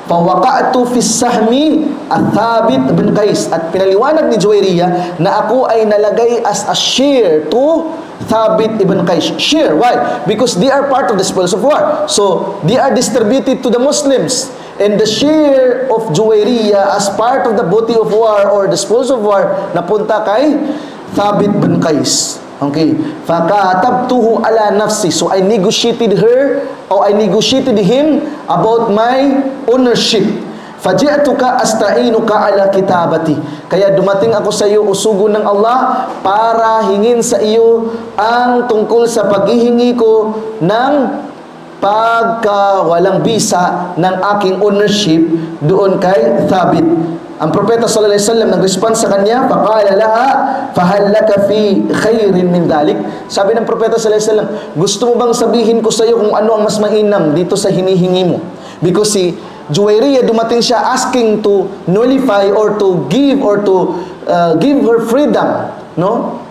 Fawaqa'tu fi sahmi at-Thabit bin Qais. At pinaliwanag ni Juwayriya na ako ay nalagay as a share to Thabit ibn Qais. Share. Why? Because they are part of the spoils of war. So, they are distributed to the Muslims. And the share of Juwayriya as part of the booty of war or the spoils of war napunta kay Thabit bin Qais. Okay. Fakatabtuhu ala nafsi. So, I negotiated him about my ownership. Faji'atuka asta'inuka ala kitabati. Kaya dumating ako sa iyo, usugo ng Allah, para hingin sa iyo ang tungkol sa paghihingi ko ng pagkawalang bisa ng aking ownership doon kay Thabit. Ang Propeta sallallahu alaihi wasallam nag-response sa kanya, faqala laha fahal laka fi khairin min dhalik. Sabi ng Propeta sallallahu alaihi wasallam, gusto mo bang sabihin ko sa iyo kung ano ang mas mainam dito sa hinihingi mo? Because si Juwayriya, dumating siya asking to nullify or to give her freedom, no?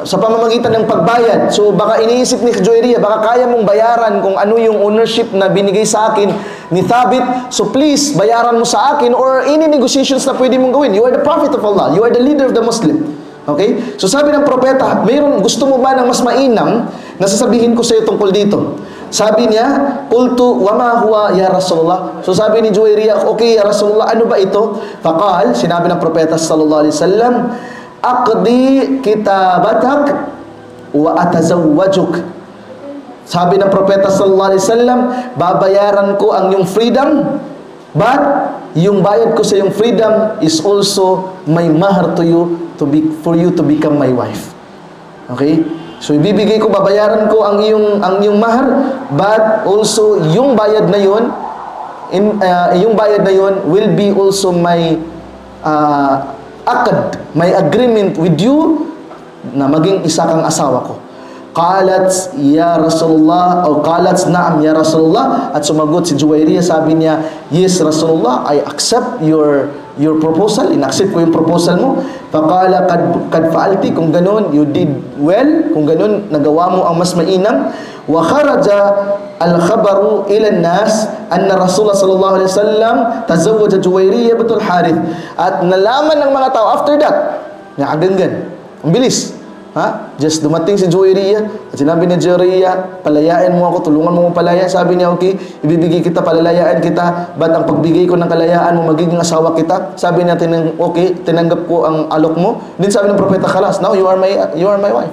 Sa pamamagitan ng pagbayad. So baka iniisip ni Juwayriya, baka kaya mong bayaran kung ano yung ownership na binigay sa akin ni Thabit. So please, bayaran mo sa akin, or any negotiations na pwede mong gawin. You are the prophet of Allah. You are the leader of the Muslim. Okay? So sabi ng propeta, gusto mo ba ng mas mainam na sasabihin ko sa iyo tungkol dito? Sabi niya, "Qultu wa ma huwa ya Rasulullah?" So sabi ni Juwairiya, "Okay ya Rasulullah, ano ba ito?" Faqal, sinabi ng propeta sallallahu alaihi wasallam, "Aqdi kitabatak wa atazawwajuk." Sabi ng propeta sallallahu alaihi wasallam, babayaran ko ang iyong freedom, but yung bayad ko sa iyong freedom is also my mahar to you, for you to become my wife. Okay? So ibibigay ko, babayaran ko ang iyong mahar, but also yung bayad na yun, yung bayad na yun will be also my akad, my agreement with you na maging isa kang asawa ko. Qalat ya Rasulullah, o qalat na'am ya Rasulullah, at sumagot si Juwairiya, sabi niya, "Yes Rasulullah, I accept your proposal, inaccept ko yung proposal mo." Faqala kad fa'alti, kung ganun you did well, kung ganun nagawa mo ang mas mainam. Wa kharaja al-khabaru ila an-nas anna Rasulullah sallallahu alaihi wasallam tazawwaja Juwairiya bintul Harith. At nalaman ng mga tao after that, na aganggan, ang bilis. Just dumating si Juwairiya at sinabi ni Juwairiya, "Palayain mo ako, tulungan mo palaya." Sabi niya, "Okay, ibibigay kita, palalayaan kita, but ang pagbigay ko ng kalayaan mo, magiging asawa kita." Sabi niya, "Okay, tinanggap ko ang alok mo." Then sabi ng propeta, "Khalas, now you are my wife."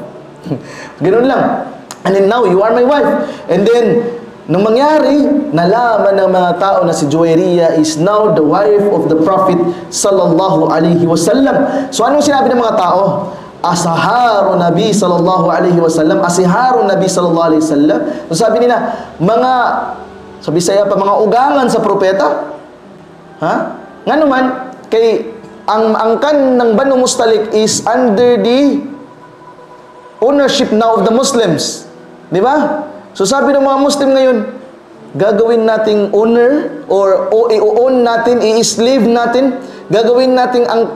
Ganoon lang. And then now you are my wife. And then nung mangyari, nalaman ng mga tao na si Juwairiya is now the wife of the Prophet sallallahu alaihi wasallam. So anong sinabi ng mga tao? Asaharu Nabi sallallahu alaihi wasallam, asiharu Nabi sallallahu alaihi wasallam. So sabi nila, mga, sa Bisaya pa, mga ugangan sa propeta. Nga naman, kay ang angkan ng Banu Mustalik is under the ownership now of the Muslims. Di ba? So sabi ng mga Muslim ngayon, gagawin nating owner or i-own natin, i-slave natin, gagawin natin ang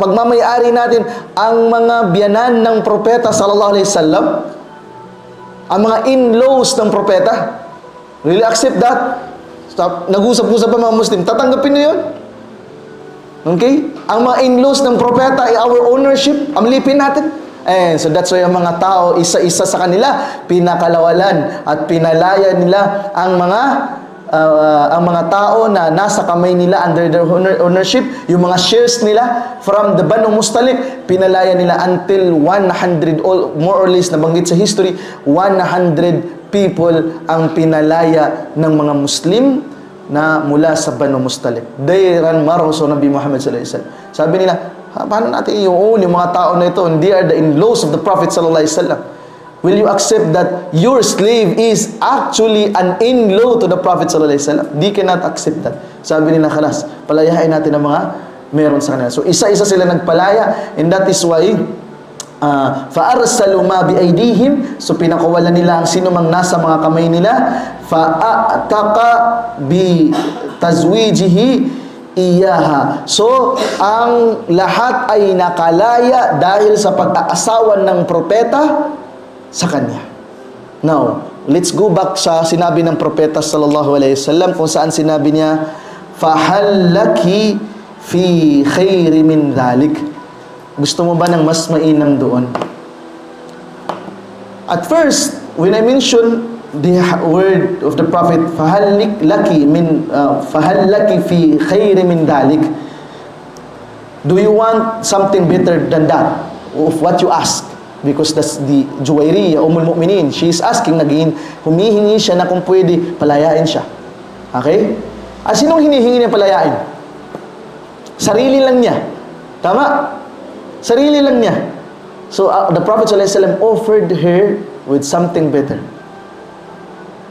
pagmamayari natin ang mga biyanan ng propeta sallallahu alaihi wasallam, ang mga in-laws ng propeta. Really accept that? Nag-usap-usap pa mga Muslim, tatanggapin na yun? Okay? Ang mga in-laws ng propeta ay our ownership, amlipin natin. So that's why ang mga tao, isa-isa sa kanila, pinakalawalan at pinalaya nila ang mga tao na nasa kamay nila under their ownership, yung mga shares nila from the Banu Mustalik, pinalaya nila until 100, more or less, nabanggit sa history, 100 people ang pinalaya ng mga Muslim na mula sa Banu Mustalik. Dayran Maruso Nabi Muhammad sallallahu alaihi wasallam. Sabi nila, paano natin i-own yung mga tao na ito? And they are the in-laws of the Prophet sallallahu alaihi wasallam. Will you accept that your slave is actually an in-law to the Prophet sallallahu alaihi wasallam? They cannot accept that. Sabi nila, "Khalas, palayahin natin ang mga meron sa kanila." So isa-isa sila nagpalaya, and that is why فَأَرْسَلُوا مَا بِأَيْدِيهِمْ, so pinakawalan nila ang sino mang nasa mga kamay nila. فَأَعْتَقَ بِتَزْوِيجِهِ iyaha. So, ang lahat ay nakalaya dahil sa pag-aasawan ng propeta sa kanya. Now, let's go back sa sinabi ng propeta sallallahu alaihi wasallam, kung saan sinabi niya, "Fahallaki fi khairi min dhalik." Gusto mo ba ng mas mainam doon? At first, when I mention the word of the Prophet, fahallaki fi khairi min dhalik, do you want something better than that of what you ask? Because that's the Juwairiya, Ummul Mu'minin. She is asking, humihingi siya na kung pwede palayain siya. Okay? At sinong hinihingi niya palayain? Sarili lang niya. Tama? Sarili lang niya. So, the Prophet ﷺ offered her with something better.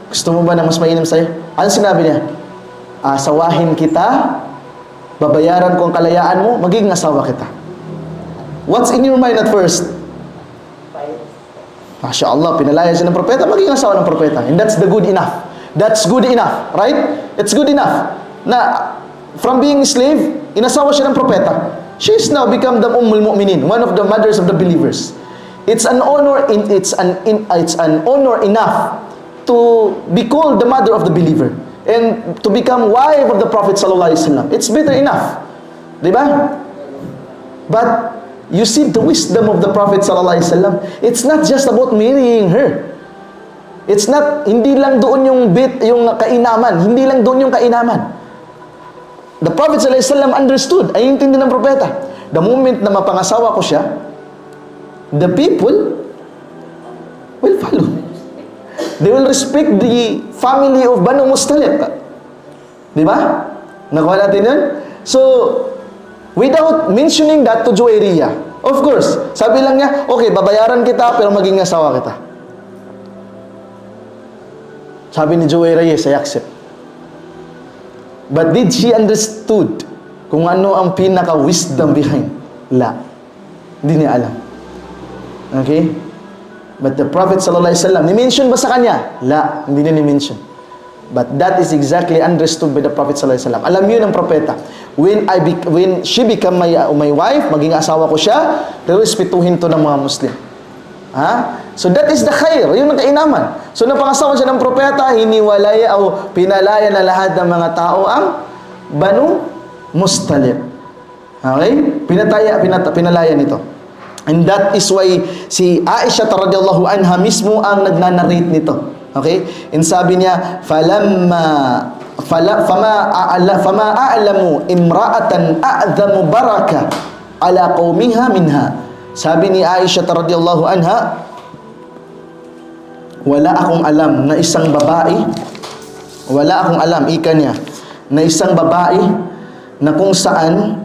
Gusto mo ba na mas mainam sa'yo? Ano sinabi niya? Asawahin kita, babayaran ko ang kalayaan mo, magiging asawa kita. What's in your mind at first? Masya Allah, pinalaya siya ng propeta, magiging asawa ng propeta. And that's the good enough. That's good enough, right? It's good enough. Na, from being a slave, inasawa siya ng propeta. She's now become the Ummul Mu'minin, one of the mothers of the believers. It's an honor, it's an honor enough to be called the mother of the believer and to become wife of the Prophet sallallahu alaihi wasallam. It's better enough, diba? But you see the wisdom of the Prophet sallallahu alaihi wasallam. It's not just about marrying her. It's not, hindi lang doon yung kainaman. Hindi lang doon yung kainaman. The Prophet ﷺ understood, ay intindi ng propeta. The moment na mapangasawa ko siya, the people will follow. They will respect the family of Banu Mustalib. Di ba? Nakuha natin yun? So, without mentioning that to Juwairiya, of course, sabi lang niya, okay, babayaran kita, pero maging asawa kita. Sabi ni Juwairiya, I accept. But did she understood kung ano ang pinaka-wisdom behind? La. Hindi niya alam. Okay? But the Prophet ﷺ, ni-mention ba sa kanya? La. Hindi niya ni-mention. But that is exactly understood by the Prophet ﷺ. Alam yun ng propeta. When she become my wife, maging asawa ko siya, respetuhin to ng mga Muslim. Ha? So that is the khair. Yun ang kainaman. So napangasawa siya ng propeta, hiniwalaya o pinalaya na lahat ng mga tao ang Banu Mustalib. Okay? Pinalaya nito. And that is why si Aisha radhiyallahu anha mismo ang nagnanarrate nito. Okay? And sabi niya, fama a'lamu imra'atan a'dhamu baraka ala qaumiha minha. Sabi ni Aisha radhiyallahu anha, wala akong alam na isang babae, wala akong alam, ika niya, na isang babae na kung saan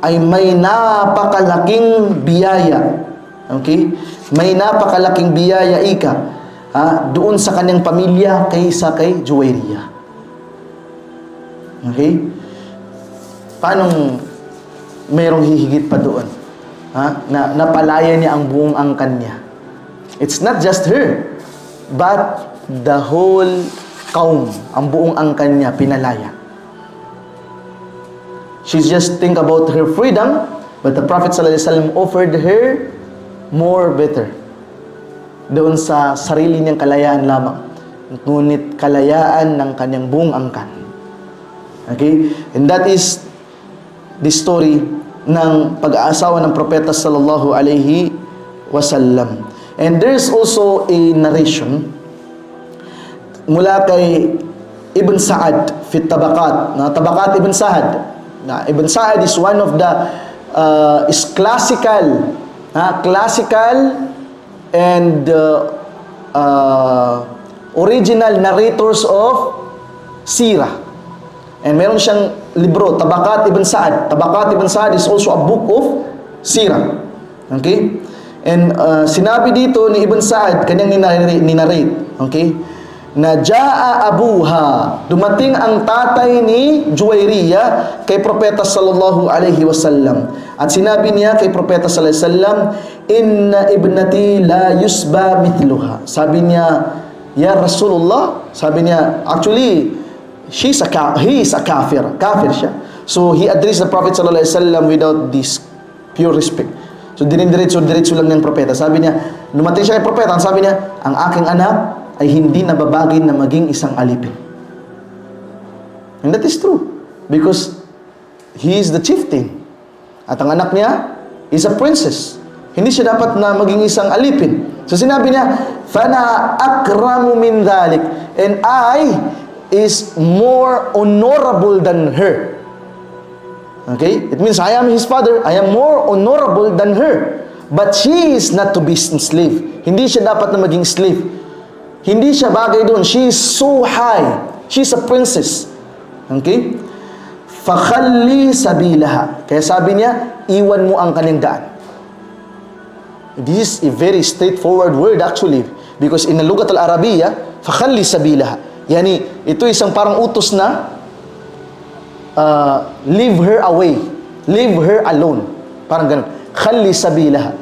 ay may napakalaking biyaya. Okay? May napakalaking biyaya, ika, doon sa kanyang pamilya kaysa kay Juwairiya. Okay? Paano mayroong hihigit pa doon? Na napalaya niya ang buong angkan niya. It's not just her, but the whole kaum, ang buong angkan niya, pinalaya. She just think about her freedom, but the Prophet ﷺ offered her more better. Doon sa sarili niyang kalayaan lamang, ngunit kalayaan ng kanyang buong angkan. Okay? And that is the story ng pag-aasawa ng propeta sallallahu alaihi wasallam. And there's also a narration mula kay Ibn Sa'ad fi Tabaqat. Tabaqat Ibn Sa'ad. Ibn Sa'ad is one of the is classical and original narrators of Sirah. And meron siyang libro, Tabaqat Ibn Sa'ad. Tabaqat Ibn Sa'ad is also a book of Sirah. Okay? And sinabi dito ni Ibn Sa'ad, kanyang ninarrate, okay? Na ja'a abuha, dumating ang tatay ni Juwairiya kay Propeta sallallahu alaihi wasallam. At sinabi niya kay Propeta sallallahu alaihi wasallam, inna ibnati la yusba mithluha. Sabi niya, ya Rasulullah, sabi niya, actually, he is a kafir. Kafir siya. So, he addressed the Prophet sallallahu alaihi wasallam without this pure respect. So, diretso lang ng propeta. Sabi niya, dumating siya kay propeta, sabi niya, ang aking anak ay hindi nababagay na maging isang alipin. And that is true. Because he is the chieftain. At ang anak niya is a princess. Hindi siya dapat na maging isang alipin. So, sinabi niya, fana akramu min dhalik. And I is more honorable than her. Okay? It means I am his father. I am more honorable than her. But she is not to be enslaved. Hindi siya dapat na maging slave. Hindi siya bagay doon. She is so high. She is a princess. Okay? Fakhalli sabilaha. Kaya sabi niya, iwan mo ang kanyang daan. This is a very straightforward word actually. Because in the Lugat al-Arabiya, fakhalli sabilaha. Yani, ito isang parang utos na leave her away. Leave her alone. Parang ganun. Khalli sabilaha.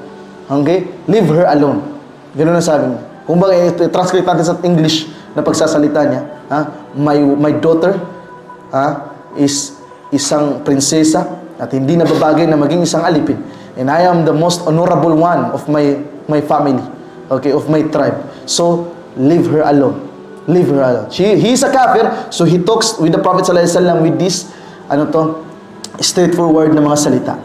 Okay? Leave her alone. Ganun ang sabi niya. Kung ba translate natin sa English na pagsasalita niya, my daughter is isang prinsesa at hindi na babagay na maging isang alipin. And I am the most honorable one of my family. Okay? Of my tribe. So, leave her alone. Leave her alone. He is a kafir, so he talks with the Prophet ﷺ with this, straightforward na mga salita.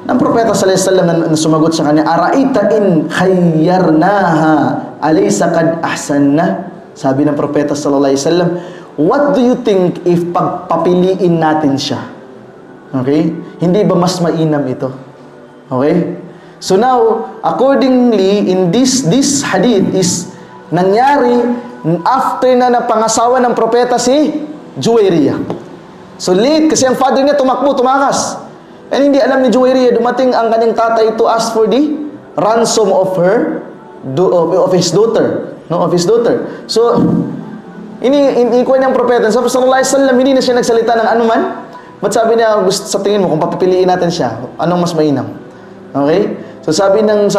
Ang propeta sallallahu alaihi wasallam na sumagot sa kanya, "Araita in khayyarnaha alaysa qad ahsanna?" Sabi ng propeta sallallahu alaihi wasallam, "What do you think if pagpapiliin natin siya?" Okay? Hindi ba mas mainam ito? Okay? So now, accordingly, in this hadith is nangyari after na napangasawa ng propeta si Juwairiyah. So late, kasi ang father niya tumakas. And hindi alam ni Juwairiyah, dumating ang kanyang tatay to ask for the ransom of of his daughter. No, of his daughter. So, inikuha niyang propeta. Sabi sallallahu alaihi wasallam, hindi na siya nagsalita ng anuman. But sabi niya, sa tingin mo, kung papipiliin natin siya, anong mas mainam? Okay? So sabi ng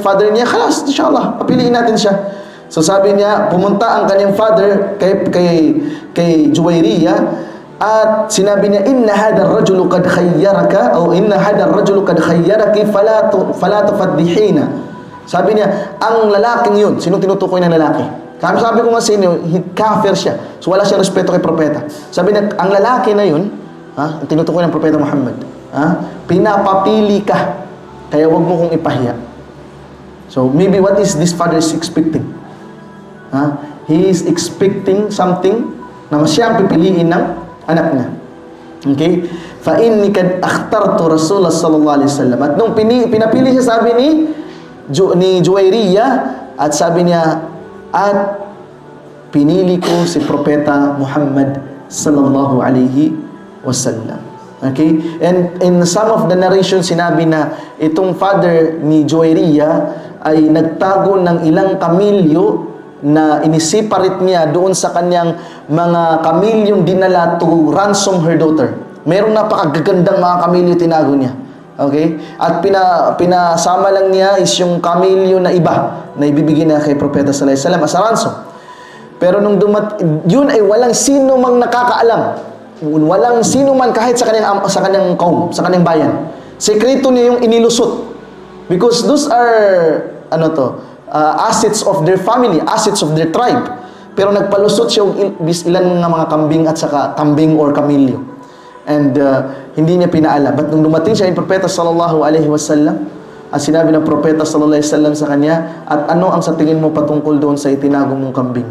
father niya, "Khalas, inshallah, papiliin natin siya." So sabi niya, pumunta ang kanyang father kay Juwairiyah at sinabi niya, "Inna hadha ar-rajulu qad khayyaraka o inna hadha ar-rajulu qad khayyaraki fala tufaddihina." Sabi niya, ang lalaking yun, sinong tinutukoy ng lalaki? Sabi ko nga sa inyo, kafir siya. So wala siyang respeto kay propeta. Sabi niya, ang lalaki na yun, ang tinutukoy ng propeta Muhammad, pinapapili ka, kaya wag mo kong ipahiya. So maybe what is this father is expecting? He is expecting something na siya ang pipiliin ng anak niya. Okay? Fa inni kad akhtartu Rasulullah sallallahu alaihi wasallam. At nung pinapili siya, sabi ni Juwairiyah, at sabi niya, at pinili ko si propeta Muhammad sallallahu alaihi wasallam. Okay? And in some of the narration, sinabi na itong father ni Juwairiyah ay nagtago ng ilang kamilyo na inisiparate niya doon sa kanyang mga kamilyong dinala to ransom her daughter. Mayroong napakagagandang mga kamilyo tinago niya. Okay? At pinasama lang niya is yung kamilyo na iba na ibibigay na kay propeta sallallahu alaihi wasallam as a ransom. Pero nung yun ay walang sino mang nakakaalam. Walang sino man kahit sa kanyang kaum, sa kanyang bayan. Sekreto niya yung inilusot. Because those are assets of their family, assets of their tribe. Pero nagpalusot siya ilan mga kambing at saka kambing or kamilyo. And hindi niya pinaalam. But nung dumating siya yung propeta sallallahu alaihi wasallam, at sinabi ng propeta sallallahu alaihi wasallam sa kanya, at ano ang sa tingin mo patungkol doon sa itinago mong kambing,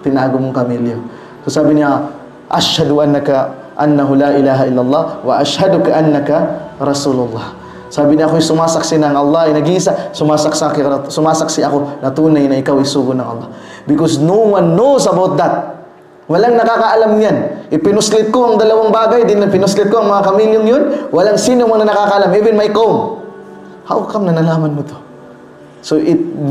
tinago mong kamilyo? So sabi niya, "Ashhadu annahu la ilaha illallah wa ashhadu ka annaka Rasulullah." Sabi niya, ako'y sumasaksi ng Allah ay nag-iisa, sumasaksi ako na tunay na ikaw ay sugo ng Allah. Because no one knows about that. Walang nakakaalam yan. Ipinuslit ko ang dalawang bagay, din pinuslit ko ang mga kamilyong yun, walang sino man na nakakaalam, even my kaum. How come na nalaman mo to? So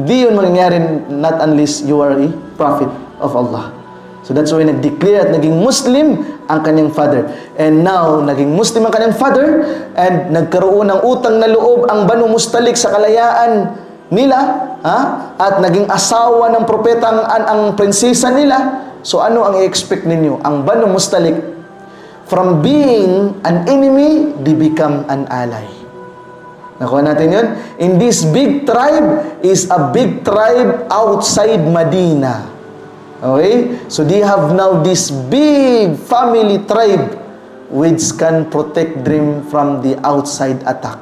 di yun mangyayari not unless you are a prophet of Allah. So that's why nag-declare at naging Muslim ang kanyang father. And now, naging Muslim ang kanyang father, and nagkaroon ng utang na loob ang Banu Mustalik sa kalayaan nila, at naging asawa ng propeta ang prinsesa nila. So ano ang i-expect ninyo? Ang Banu Mustalik, from being an enemy, they become an ally. Nakuha natin yun? In this big tribe is a big tribe outside Medina. Okay? So they have now this big family tribe which can protect them from the outside attack.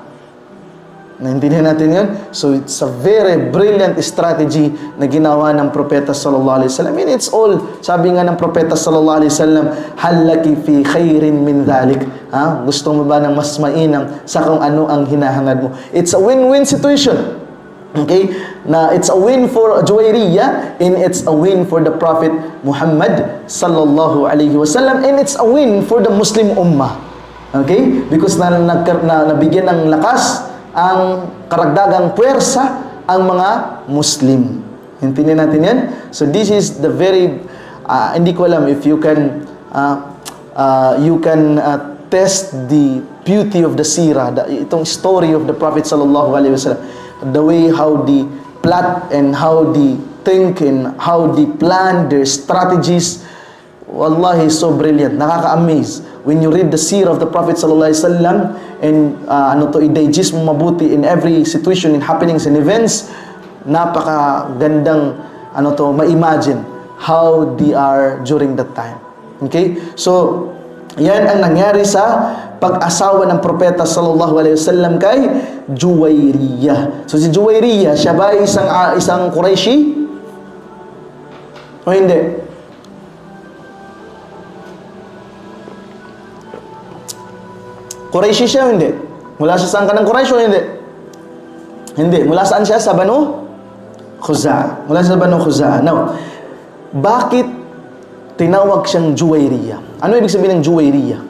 Naintindihan natin yun? So it's a very brilliant strategy na ginawa ng propeta sallallahu alaihi wasallam. And it's all, sabi nga ng propeta sallallahu alaihi wasallam, "Halaki fi khairin min dhalik." Gusto mo ba ng mas mainam sa kung ano ang hinahangad mo? It's a win-win situation. Okay? Na it's a win for Juwairiyah, and it's a win for the Prophet Muhammad sallallahu alaihi wasallam, and it's a win for the Muslim Ummah. Okay? Because nabigyan ng lakas ang karagdagang puwersa ang mga Muslim. Intindihan natin yan? So this is the very, hindi ko alam if you can test the beauty of the seerah, itong story of the Prophet sallallahu alaihi wasallam, the way how they plot and how they think and how they plan their strategies. Wallahi, so brilliant. Nakaka-amaze. When you read the seerah of the Prophet sallallahu alaihi wasallam and i-digest mo mabuti in every situation, in happenings and events, napakagandang ma-imagine how they are during that time. Okay? So, Yan ang nangyari sa pag-asawa ng propeta sallallahu alaihi wasallam kay Juwayriyah. So si Juwayriyah, siya ba ay isang Qurayshi? O hindi? Qurayshi siya o hindi? Mula sa saan ka ng Quraysh o hindi? Hindi. Mula saan siya? Sa Banu Khuza'a. Mula sa Banu Khuza'a. Now, bakit tinawag siyang Juwayriyah? Ano ibig sabihin ng Juwayriyah?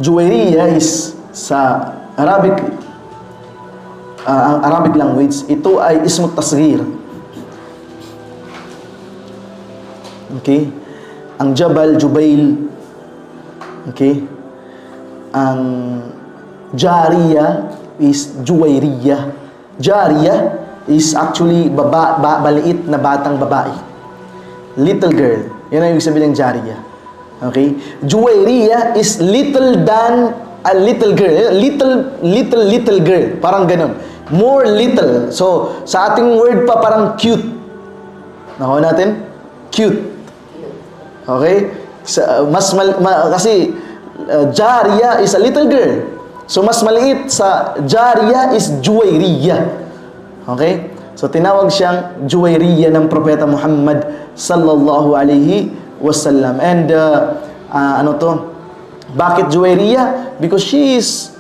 Juwayriyah is sa Arabic language, ito ay ismut tasghir. Okay? Ang Jabal, Jubail. Okay? Ang Jariyah is Juwayriyah. Jariyah is actually maliit na batang babae. Little girl. Yan ang ibig sabihin ng Jariyah. Okay? Juwayriyah is little than a little girl. Little girl. Parang ganun. More little. So, sa ating word pa parang cute. Nakuha natin? Cute. Okay? Kasi Jariyah is a little girl. So, mas maliit sa Jariyah is Juwayriyah. Okay? So, tinawag siyang Juwayriyah ng Propeta Muhammad sallallahu alaihi wasallam. And, bakit Juwayriyah? Because she is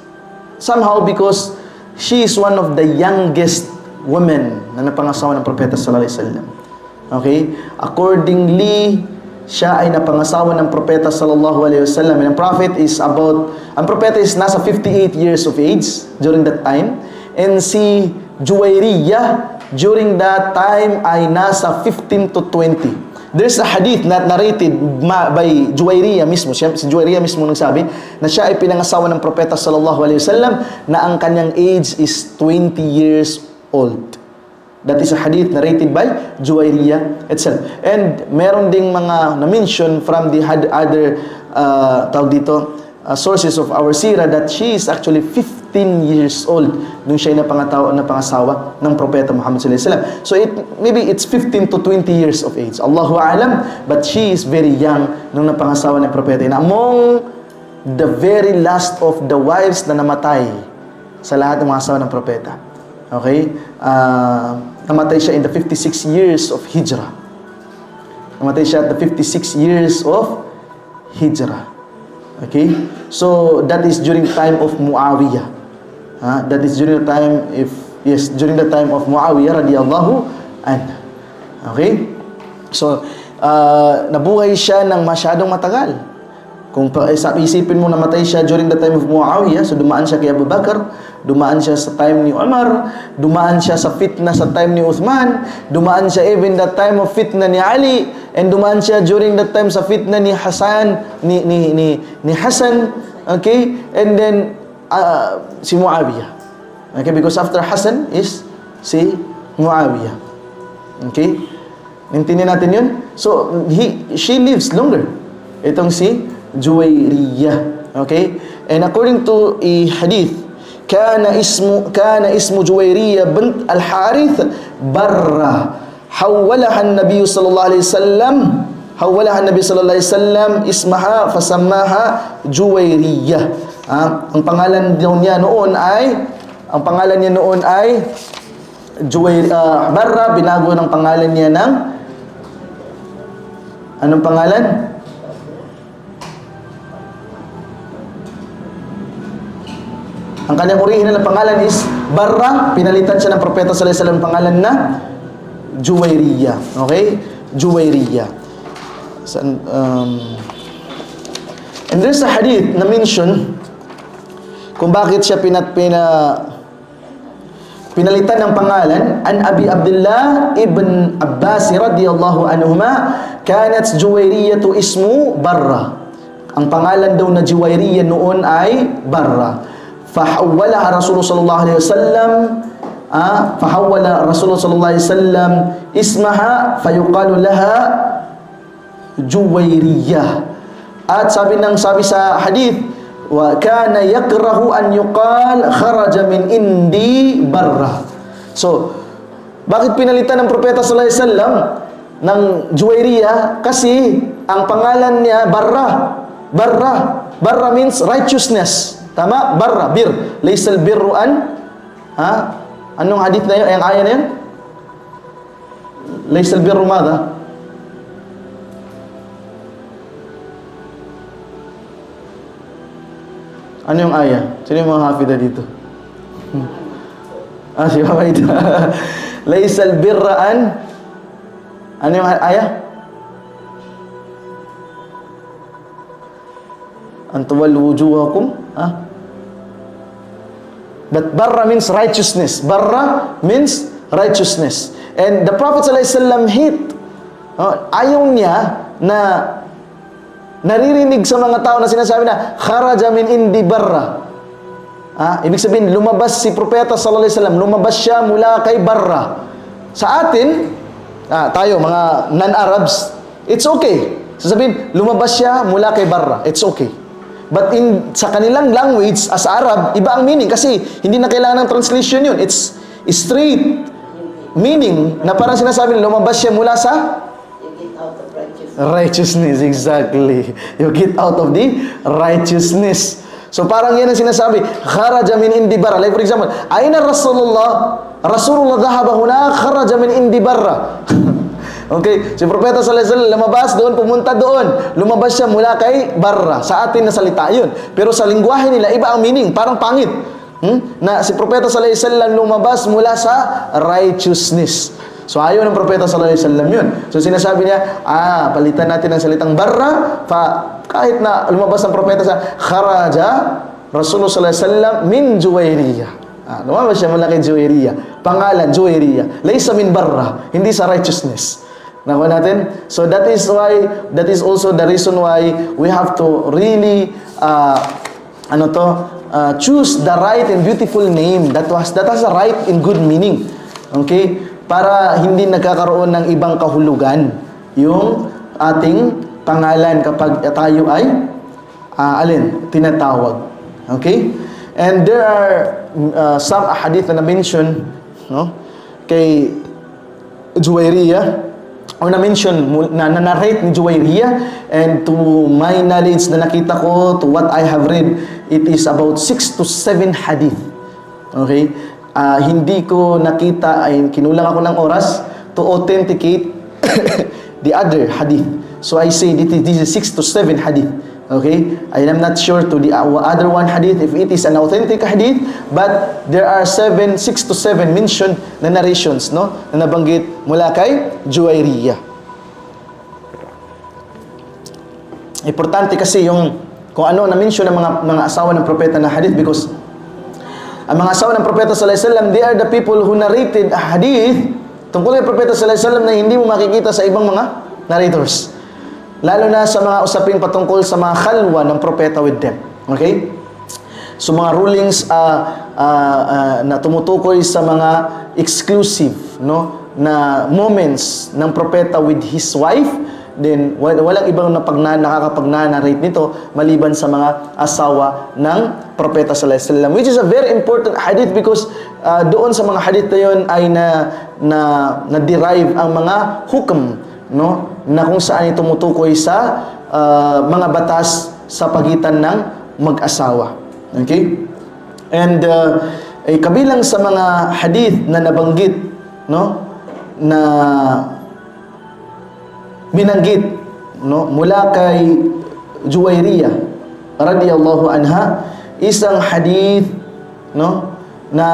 one of the youngest women na napangasawa ng Propeta sallallahu alaihi wasallam. Okay? Accordingly, siya ay napangasawa ng Propeta sallallahu alaihi wasallam. And ang Propeta is nasa 58 years of age during that time. And si Juwayriyah during that time ay nasa 15 to 20. There's a hadith na narrated by Juwayriyah mismo. Si Juwayriyah mismo nagsabi na siya ay pinangasawa ng Propeta sallallahu alaihi wasallam na ang kanyang age is 20 years old. That is a hadith narrated by Juwayriyah itself. And meron ding mga na-mention from the other sources of our seerah that she is actually 15 years old nung siya napangasawa ng Propeta Muhammad sallallahu alaihi wasallam. So maybe it's 15 to 20 years of age. Allahu a'lam, but she is very young nung napangasawa ng Propeta. And among the very last of the wives na namatay sa lahat ng mga asawa ng Propeta. Okay? Namatay siya in the 56 years of Hijrah. Namatay siya at the 56 years of Hijrah. Okay? So, that is during time of Muawiyah. That is during the time during the time of Muawiyah radiyallahu anhu. Okay? So, nabuhay siya ng masyadong matagal. Kung isipin mo namatay siya during the time of Muawiyah, so dumaan siya kay Abu Bakar, dumaan siya sa time ni Umar, dumaan siya sa fitna sa time ni Uthman, dumaan siya even the time of fitna ni Ali, and dumaan siya during the time sa fitna ni Hasan, ni Hasan, okay? And then si Muawiyah. Okay, because after Hasan is si Muawiyah. Okay? Intindihan natin 'yun? So she lives longer. Itong si Juwayriyah. Okay? And according to a hadith, kana ismu Juwayriyah bint al-Harith Barra. Hawwalaha an-nabiy sallallahu alaihi wasallam ismaha fasammaha Juwayriyah. Ang pangalan niya noon ay Barra. Binago ng pangalan niya ng anong pangalan? Ang kanyang original na pangalan is Barra. Pinalitan siya ng Propeta sallallahu alaihi wasallam pangalan na Juwayriyah. Okay? Juwayriyah. And there's a hadith na mention kung bakit siya pinalitan ng pangalan. An Abi Abdullah ibn Abbas radiyallahu anhuma, kanat Juwayriyah ismu Barra. Ang pangalan daw na Juwayriyah noon ay Barra. Fahawwalaha Rasulullah sallallahu alaihi wasallam fahawwala Rasulullah sallallahu alaihi wasallam ismaha fayuqalu laha Juwayriyah. At sabi sa hadith, wa kana yakrahu an yuqal kharaja min indi Barra. So, bakit pinalitan ng Propeta sallallahu alaihi wasallam ng Juwayriyah? Kasi ang pangalan niya Barra. Barra. Barra means righteousness. Tama? Barra, bir. Laysal birru an, anong hadith na yun? Ang aya na yun? Laysal birru mada? Ano yung aya? Sino yung mga hafida dito? Si Mama ito. Laysal birra an, ano yung aya? Antuwal wujuhakum. But barra means righteousness. Barra means righteousness. And the Prophet ﷺ hate. Ayaw niya na naririnig sa mga tao na sinasabi na kharaja min indi barra. Ibig sabihin, lumabas si Propeta ﷺ, lumabas siya mula kay Barra. Sa atin, tayo mga non-Arabs, it's okay. Sasabihin, lumabas siya mula kay Barra. It's okay. But sa kanilang language, as Arab, iba ang meaning kasi hindi na kailangan ng translation yun. It's straight meaning na parang sinasabi, lumabas siya mula sa You get out of righteousness. righteousness, exactly. You get out of the righteousness. So parang yan ang sinasabi, kharaja min indi barra. Like for example, aina Rasulullah? Rasulullah dhahaba huna, kharaja min indi barra. Okay, si Propeta sallallahu alaihi wasallam lumabas doon, pumunta doon. Lumabas siya mula kay Barra. Sa atin na salita yun. Pero sa lingwahe nila, iba ang meaning. Parang pangit. Na si Propeta sallallahu alaihi wasallam lumabas mula sa righteousness. So ayaw ng Propeta sallallahu alaihi wasallam yun. So sinasabi niya, palitan natin ang salitang barra, kahit na lumabas ang Propeta sa kharaja, Rasulullah sallallahu alaihi wasallam min Juwayriyah. Lumabas siya mula kay Juwayriyah. Pangalan, Juwayriyah. Laysa min barra, hindi sa righteousness. Nakuha natin? So that is also the reason why we have to really, choose the right and beautiful name that has a right and good meaning. Okay? Para hindi nagkakaroon ng ibang kahulugan yung ating pangalan kapag tayo ay tinatawag. Okay? And there are some hadith na mention kay Juwayriyah, or na-mention, na-narrate ni Juwayriyah, and to my knowledge na nakita ko, to what I have read, it is about 6 to 7 hadith. Okay? Hindi ko nakita, kinulang ako ng oras to authenticate the other hadith. So I say this is 6 to 7 hadith. Okay? I am not sure to the other one hadith if it is an authentic hadith, but there are 6 to 7 mentioned na narrations, na nabanggit mula kay Juwayriyah. Importante kasi yung kung ano na mention ng mga asawa ng propeta na hadith, because ang mga asawa ng propeta sallallahu alaihi wasallam, they are the people who narrated a hadith tungkol kay propeta sallallahu alaihi wasallam na hindi mo makikita sa ibang mga narrators. Lalo na sa mga usaping patungkol sa mga khalwa ng propeta with them. Okay? So mga rulings na tumutukoy sa mga exclusive na moments ng propeta with his wife, then walang ibang nakakapag-narrate nito maliban sa mga asawa ng propeta sallallahu alaihi wasallam, which is a very important hadith because doon sa mga hadith na yun ay na-derive ang mga hukum, na kung saan ito tumutukoy sa mga batas sa pagitan ng mag-asawa. Okay? And kabilang sa mga hadith na nabanggit, na binanggit, mula kay Juwayriyah radiyallahu anha, isang hadith, na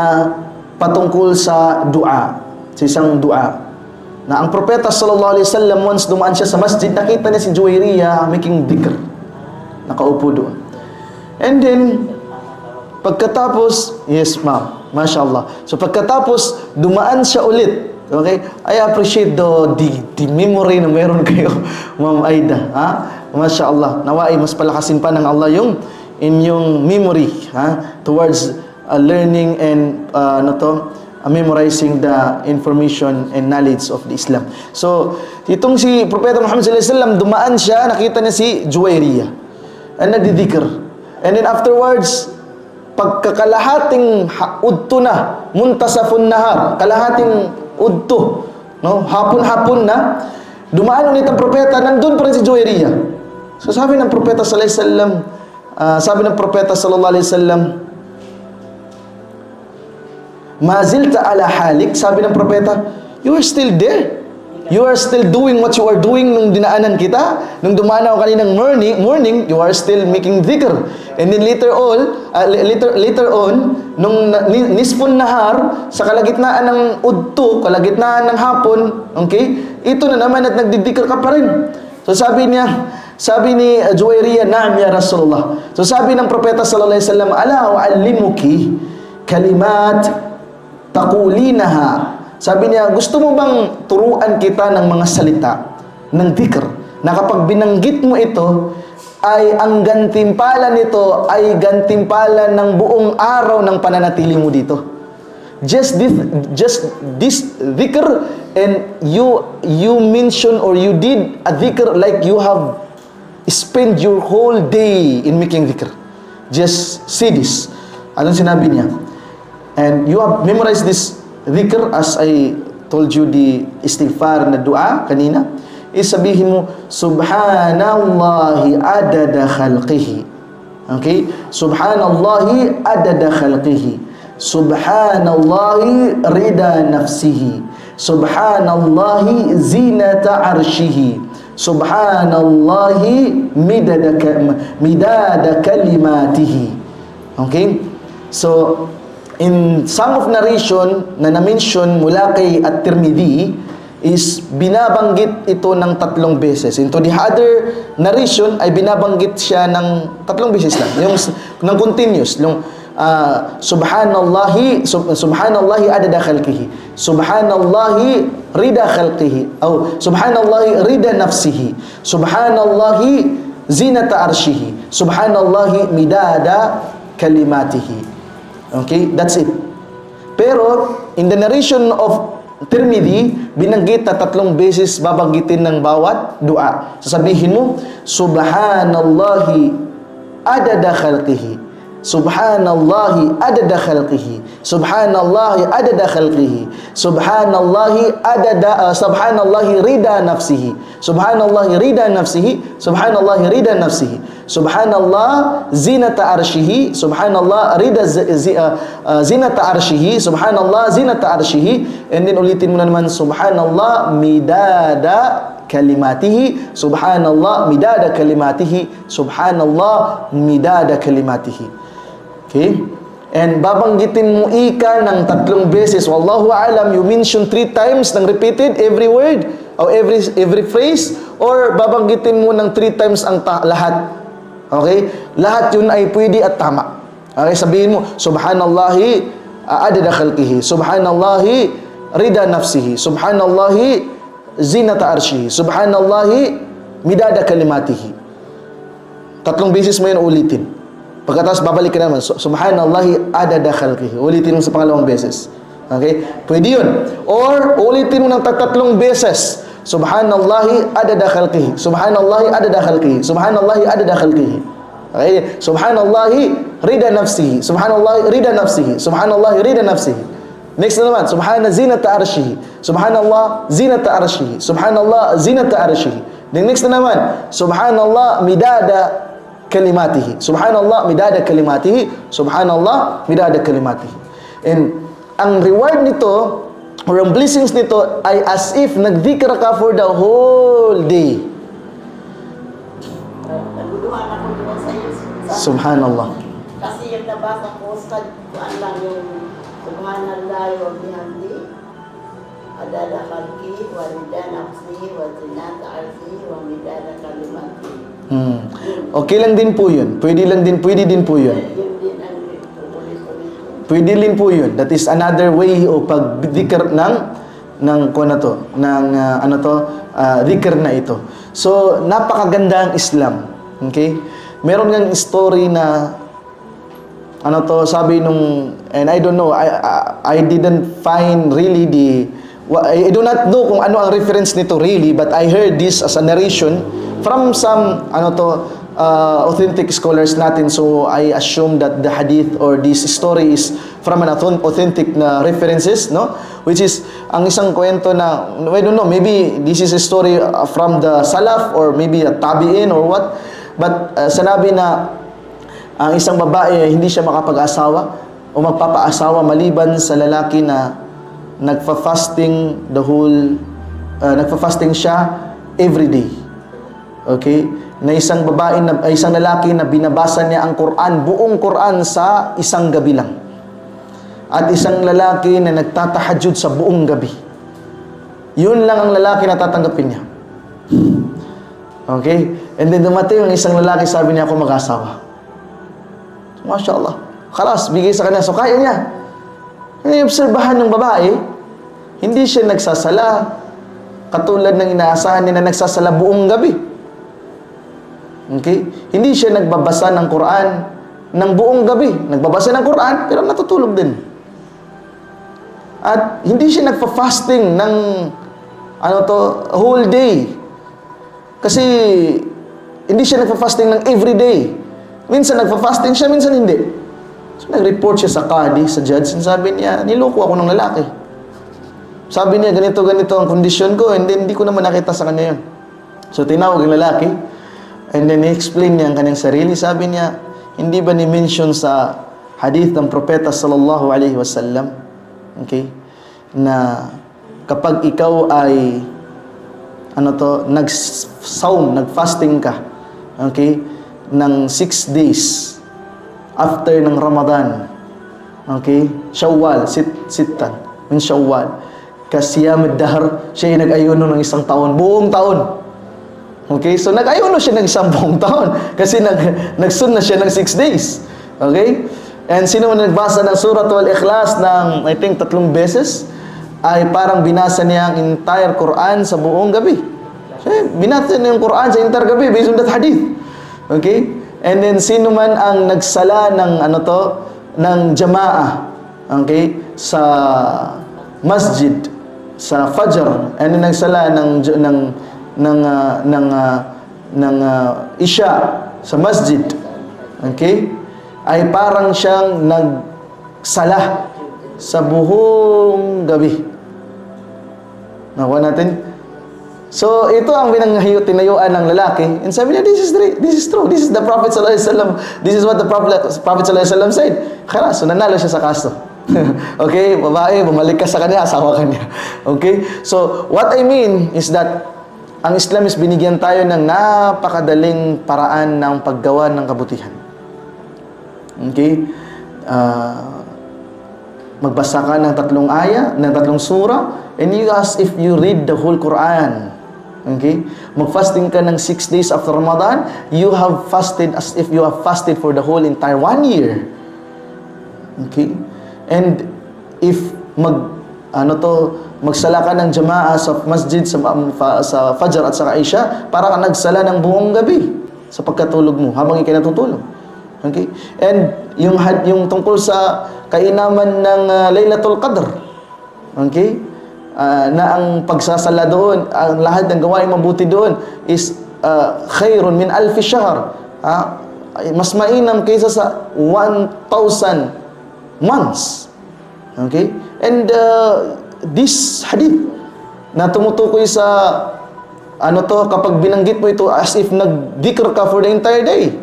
patungkol sa dua, sa isang dua. Na ang propeta sallallahu alaihi wasallam, once dumaan siya sa masjid, nakita niya si Juwayriyah making dhikr. Nakaupo doon. And then, pagkatapos, yes ma'am, mashallah. So pagkatapos, dumaan siya ulit. Okay? I appreciate the memory na meron kayo, Ma'am Aida. Mashallah. Nawai, mas palakasin pa ng Allah yung inyong memory towards learning and memorizing the information and knowledge of the Islam. So, itong si Propeta Muhammad sallallahu alaihi wasallam, dumaan siya, nakita niya si Juwayriyah. And nagdidikr. And then afterwards, pagkakalahating udto na, muntasafun nahar, kalahating udto, hapon-hapon na, Dumaan ulit ang propeta, nandun pa rin si Juwairiya. So sabi ng propeta sallallahu alaihi wasallam, "Ma zilta ala halik," sabi ng propeta, "You are still there. You are still doing what you are doing nung dinaanan kita. Nung dumaan ako kaninang morning, you are still making dhikr." And then later on, nung nisfun nahar, sa kalagitnaan ng udto, kalagitnaan ng hapon, okay, ito na naman at nagdidikr ka pa rin. So sabi ni Juwairiya, "Na'am ya Rasulullah." So sabi ng propeta sallallahu alaihi wasallam, "Ala u'allimuki kalimat taqulinaha." Sabi niya, gusto mo bang turuan kita ng mga salita, ng dhikr, na kapag binanggit mo ito, ay ang gantimpala nito ay gantimpala ng buong araw ng pananatili mo dito. Just this dhikr, and you mention or you did a dhikr like you have spent your whole day in making dhikr. Just see this. Anong sinabi niya? And you have memorized this dhikr as I told you the istighfar na dua kanina. Isabihin mo, Subhanallahi adada khalqihi. Okay? Subhanallahi adada khalqihi. Subhanallahi rida nafsihi. Subhanallahi zinata arshihi. Subhanallahi midada kalimatihi. Okay? So, in some of narration na na-mention mula kay At-Tirmidhi is binabanggit ito ng 3 beses. Into the other narration ay binabanggit siya ng 3 beses lang. Yung ng continuous, yung subhanallahi adada khalqihi, subhanallahi rida khalqihi, subhanallahi rida nafsihi, subhanallahi zinata arshihi, subhanallahi midada kalimatihi. Okay, that's it. Pero in the narration of Tirmidhi, binanggit na 3 beses babanggitin ng bawat dua. Sasabihin mo, Subhanallahi adada khalqihi, Subhanallahi adada khalqihi, Subhanallahi adada khalqihi, Subhanallahi rida nafsihi, Subhanallahi rida nafsihi, Subhanallahi rida nafsihi, Subhanallah zinata arshihi, Subhanallah rida zinata arshihi, Subhanallah zinata arshihi. And then ulitin mo na naman, Subhanallah midada kalimatihi, Subhanallah midada kalimatihi, Subhanallah midada kalimatihi. Okay? And babanggitin mo ika ng 3 beses. Wallahu a'lam, you mention 3 times ng repeated every word or every phrase, or babanggitin mo ng 3 times ang lahat. Okay? Lahat yun ay pwede at tama. Okay? Sabihin mo, Subhanallahi adada khalqihi, Subhanallahi rida nafsihi, Subhanallahi zinata arshihi, Subhanallahi midada kalimatihi. 3 beses mo yun ulitin. Pagkatapos babalik ka naman, Subhanallahi adada khalqihi. Ulitin mo sa pangalawang beses. Okay? Pwede yun. Or ulitin mo ng 3 beses. Subhanallahi adada khalqihi, Subhanallahi adada khalqihi, Subhanallahi adada khalqihi. Okay? Subhanallahi rida nafsihi, Subhanallahi rida nafsihi, Subhanallahi rida nafsihi. Next na naman, Subhana zinata arshihi, Subhanallah zinata arshihi, Subhanallah zinata arshihi. Then next na naman, Subhanallah midada kalimatihi, Subhanallah midada kalimatihi, Subhanallah midada kalimatihi. And ang reward nito or ang blessings nito ay as if nagdikra ka for the whole day. Naguduhan ako doon sa iyo. Subhanallah. Kasi yung nabasa ko sa kuan lang yung Subhanallah wa bihamdi adada khalqi wa rida nafsi wa zinata arshi wa midada kalimati. Okay lang din po yun. Pwede din po yun. Yun din ang ulit-ulit. Pwede din po yun. That is another way o pag-dhikr ng dhikr na ito. So, napakaganda ang Islam. Okay? Meron ngang story na sabi nung, and I don't know, I didn't find really I do not know kung ano ang reference nito really, but I heard this as a narration from some authentic scholars natin. So I assume that the hadith or this story is from an authentic na references, no? Which is ang isang kwento na, I don't know, maybe this is a story from the Salaf or maybe a Tabi'in or what, but sanabi na ang isang babae hindi siya makapag-asawa o magpapa-asawa maliban sa lalaki na nagfa-fasting nagfa-fasting siya every day. Okay? Na isang babae na isang lalaki na binabasa niya ang Quran, buong Quran sa isang gabi lang. At isang lalaki na nagtatahajjud sa buong gabi. Yun lang ang lalaki na tatanggapin niya. Okay? And then dumating yung isang lalaki, sabi niya, ako mag-asawa. Masya Allah. Khalas, bigay sa kanya. So, kaya niya. Yung obserbahan ng babae, hindi siya nagsasala katulad ng inaasahan niya na nagsasala buong gabi. Okay? Hindi siya nagbabasa ng Quran ng buong gabi. Nagbabasa ng Quran, pero natutulog din. At hindi siya nagpa-fasting ng whole day. Kasi hindi siya nagpa-fasting ng every day. Minsan nagpa-fasting siya, minsan hindi. So nag-report siya sa qadi, sa judge, and sabi niya, niloko ako ng lalaki. Sabi niya, ganito ang kondisyon ko, and then hindi ko naman nakita sa kanya yun. So tinawag yung lalaki, and then i-explain niya ang kanyang sarili. Sabi niya, hindi ba ni-mention sa hadith ng propeta sallallahu alaihi wasallam, okay, na kapag ikaw ay nag-saum, nag-fasting ka, okay, ng 6 days after ng Ramadan, okay, Shawwal, sittan min Shawwal, kasiyam ad-dahr, siya ay nag-ayuno ng isang taon, buong taon. Okay, so nag-ayuno siya ng isang buong taon kasi nagsun na siya ng 6 days. Okay, and sino man nagbasa ng Surah Al-Ikhlas ng I think 3 beses, ay parang binasa niya ang entire Quran sa buong gabi. So, binasa niya yung Quran sa entire gabi based on that hadith. Okay? And then sino man ang nagsala ng ng jamaah, okay, sa masjid, sa Fajr, and then nagsala ng Isha sa masjid, okay, ay parang siyang nagsala sa buong gabi. Nakuha natin? So, ito ang tinayuan ng lalaki. And sabi niya, this is true. This is the Prophet sallallahu alaihi wasallam. This is what the Prophet sallallahu alaihi wasallam said. Khalas, so nanalo siya sa kaso. Okay, babae, bumalik ka sa kanya, asawa ka niya. Okay? So, what I mean is that ang Islam is binigyan tayo ng napakadaling paraan ng paggawa ng kabutihan. Okay? Magbasa ka ng 3 aya, ng 3 surah, and you as if you read the whole Quran. Okay? Mag-fasting ka ng 6 days after Ramadan, you have fasted as if you have fasted for the whole entire 1 year. Okay? And if magsala ka ng jamaah sa masjid, sa Fajr at sa Isha, para ka nagsala ng buong gabi sa pagkatulog mo, habang ikay natutulog. Okay? And yung tungkol sa kainaman ng Laylatul Qadr, okay, na ang pagsasala doon, ang lahat ng gawain mabuti doon is khairun min alfi shahr, mas mainam kaysa sa 1,000 months. Okay? And this hadith na tumutukoy sa kapag binanggit mo ito as if nag-dhikr ka for the entire day.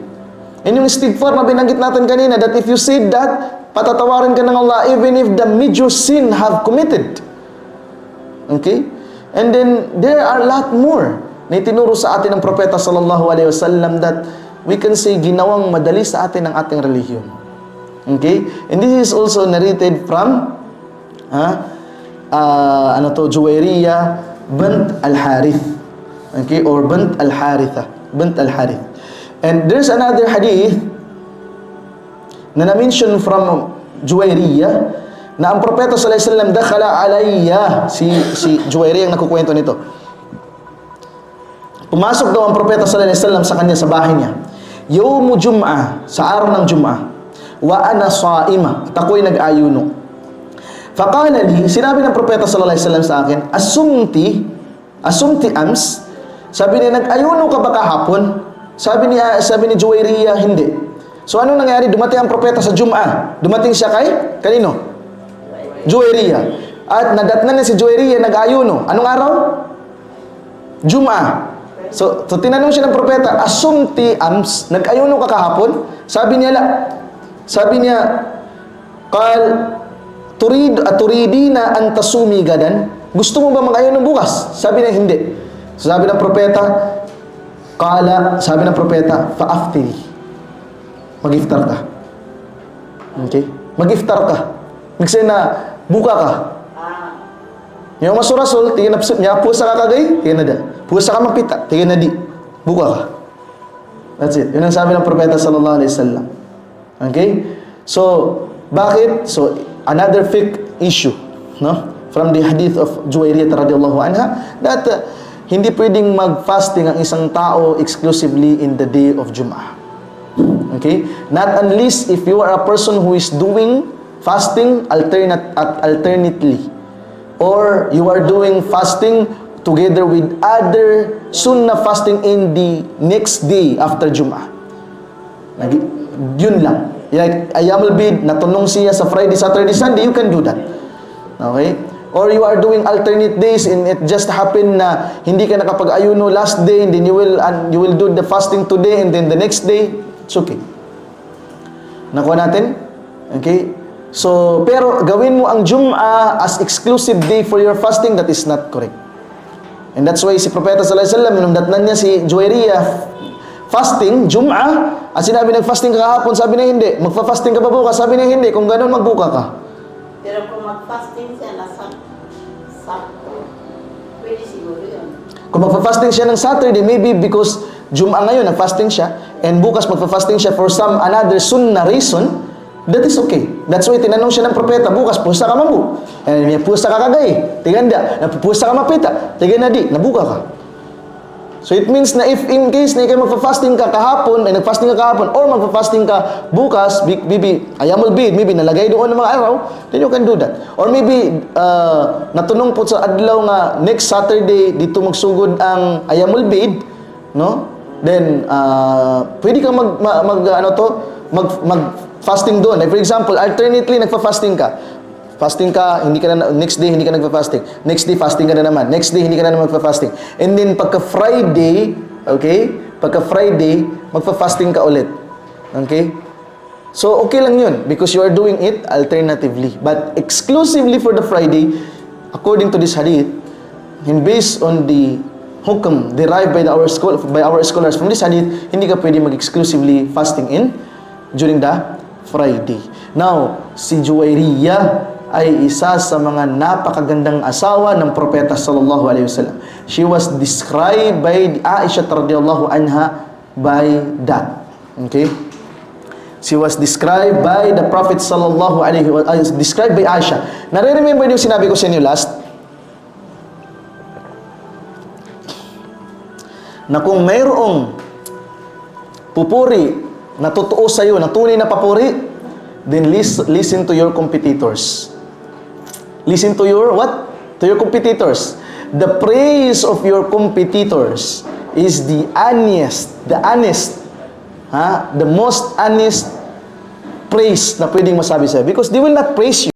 And yung istighfar na binanggit natin kanina, that if you said that, patatawarin ka ng Allah even if the major sin have committed. Okay? And then, there are a lot more na itinuro sa atin ng Propeta sallallahu alaihi wasallam that we can say ginawang madali sa atin ang ating relihiyon. Okay? And this is also narrated from Juwayriyah bint al-Harith. Okay? Or bint al-Haritha. Bint al-Harith. And there's another hadith na na-mention from Juwayriyah na ang Propeta sallallahu alaihi wasallam dakhala alayya, si Juwayriyah ang nakukwento nito. Pumasok daw ang Propeta sallallahu alaihi wasallam sa kanya, sa bahay niya. Yawmu Jum'ah, sa araw ng Jum'ah. Wa ana sa'ima, at ako'y nag-ayuno. Faqala li, sinabi ng Propeta sallallahu alaihi wasallam sa akin, asumti ams, sabi niya, nag-ayuno ka ba kahapon? Sabi ni Juwayriyah, hindi. So anong nangyari? Dumating ang propeta sa Jum'ah. Dumating siya kay kanino? Juwairiya. At nadatnan niya si Juwairiya nag-ayuno. Anong araw? Jum'ah. So tinanong siya ng propeta, asumti ams, nag-ayuno ka kahapon? Sabi niya, qal turidina an tasumi gadan? Gusto mo ba mag-ayuno bukas? Sabi niya, hindi. So sabi ng propeta, sabi ng propeta, fa'aftiri. Mag-iftar ka. Okay? Mag-iftar ka. Nagsabi na, buka ka. Yung masurasul, tingin na niya, pusa ka kagay, tingin na da. Pusa ka magpita, tingin na di. Buka ka. That's it. Yun ang sabi ng propeta sallallahu alaihi wasallam. Okay? So, bakit? So, another fake issue, no? From the hadith of Juwairiyah radhiyallahu anha, that hindi pwedeng mag-fasting ang isang tao exclusively in the day of Jum'ah. Okay? Not unless if you are a person who is doing fasting alternately, or you are doing fasting together with other sunnah fasting in the next day after Jum'ah. Yun lang. Like Ayyamul Bid, natunong siya sa Friday, Saturday, Sunday, you can do that. Okay? Or you are doing alternate days and it just happened na hindi ka nakapag-ayuno last day and then you will do the fasting today and then the next day, it's okay. Nakuha natin? Okay? So, pero gawin mo ang Jum'ah as exclusive day for your fasting, that is not correct. And that's why si Propeta sallallahu alaihi wasallam, nung datnan niya si Juwairiyah fasting, Jum'ah, at sinabi nag-fasting ka kahapon, sabi niya hindi. Magfa-fasting ka ba bukas? Sabi niya hindi. Kung gano'n, magbuka ka. Pero kung mag-fasting siya na Sabto, pwede siguro yun. Kung magfa-fasting siya ng Saturday, maybe because Jum'ah ngayon, nag-fasting siya, and bukas magfa-fasting siya for some another sunnah reason, that is okay. That's why tinanong siya ng propeta, bukas, pusa ka mabu. And niya, pusa ka kagay. Tiganda. Pusa ka mapita. Tiganda di. Nabuka ka. So it means na if in case na ikaw magfa-fasting ka kahapon, ay nag-fasting ka kahapon, or magfa-fasting ka bukas, maybe Ayyamul Bid, maybe nalagay doon ng mga araw, then you can do that. Or maybe natunong po sa adlaw nga next Saturday dito magsugod ang Ayyamul Bid, no? Then pwede kang mag-fasting doon. Like for example, alternately nagfa-fasting ka. Fasting ka, hindi ka na, next day hindi ka nagfa-fasting. Next day fasting ka na naman. Next day hindi ka na naman magfa-fasting. And then pagka Friday, okay? Pagka Friday, magfa-fasting ka ulit. Okay? So okay lang 'yun because you are doing it alternatively. But exclusively for the Friday, according to this hadith, and based on the hukm derived by our scholars from this hadith, hindi ka pwede mag-exclusively fasting in during the Friday. Now, si Juwairiyah ay isa sa mga napakagandang asawa ng propeta sallallahu alaihi wasallam. She was described by Aisha radhiyallahu anha by that. Okay? She was described by the Prophet sallallahu alaihi wasallam, described by Aisha. Nare-remember niyo sinabi ko sa inyo last? Na kung mayroong pupuri na totoo sa iyo, na tunay na papuri, then listen to your competitors. Listen to your what? To your competitors. The praise of your competitors is the most honest praise na pwedeng masabi sa'yo. Because they will not praise you.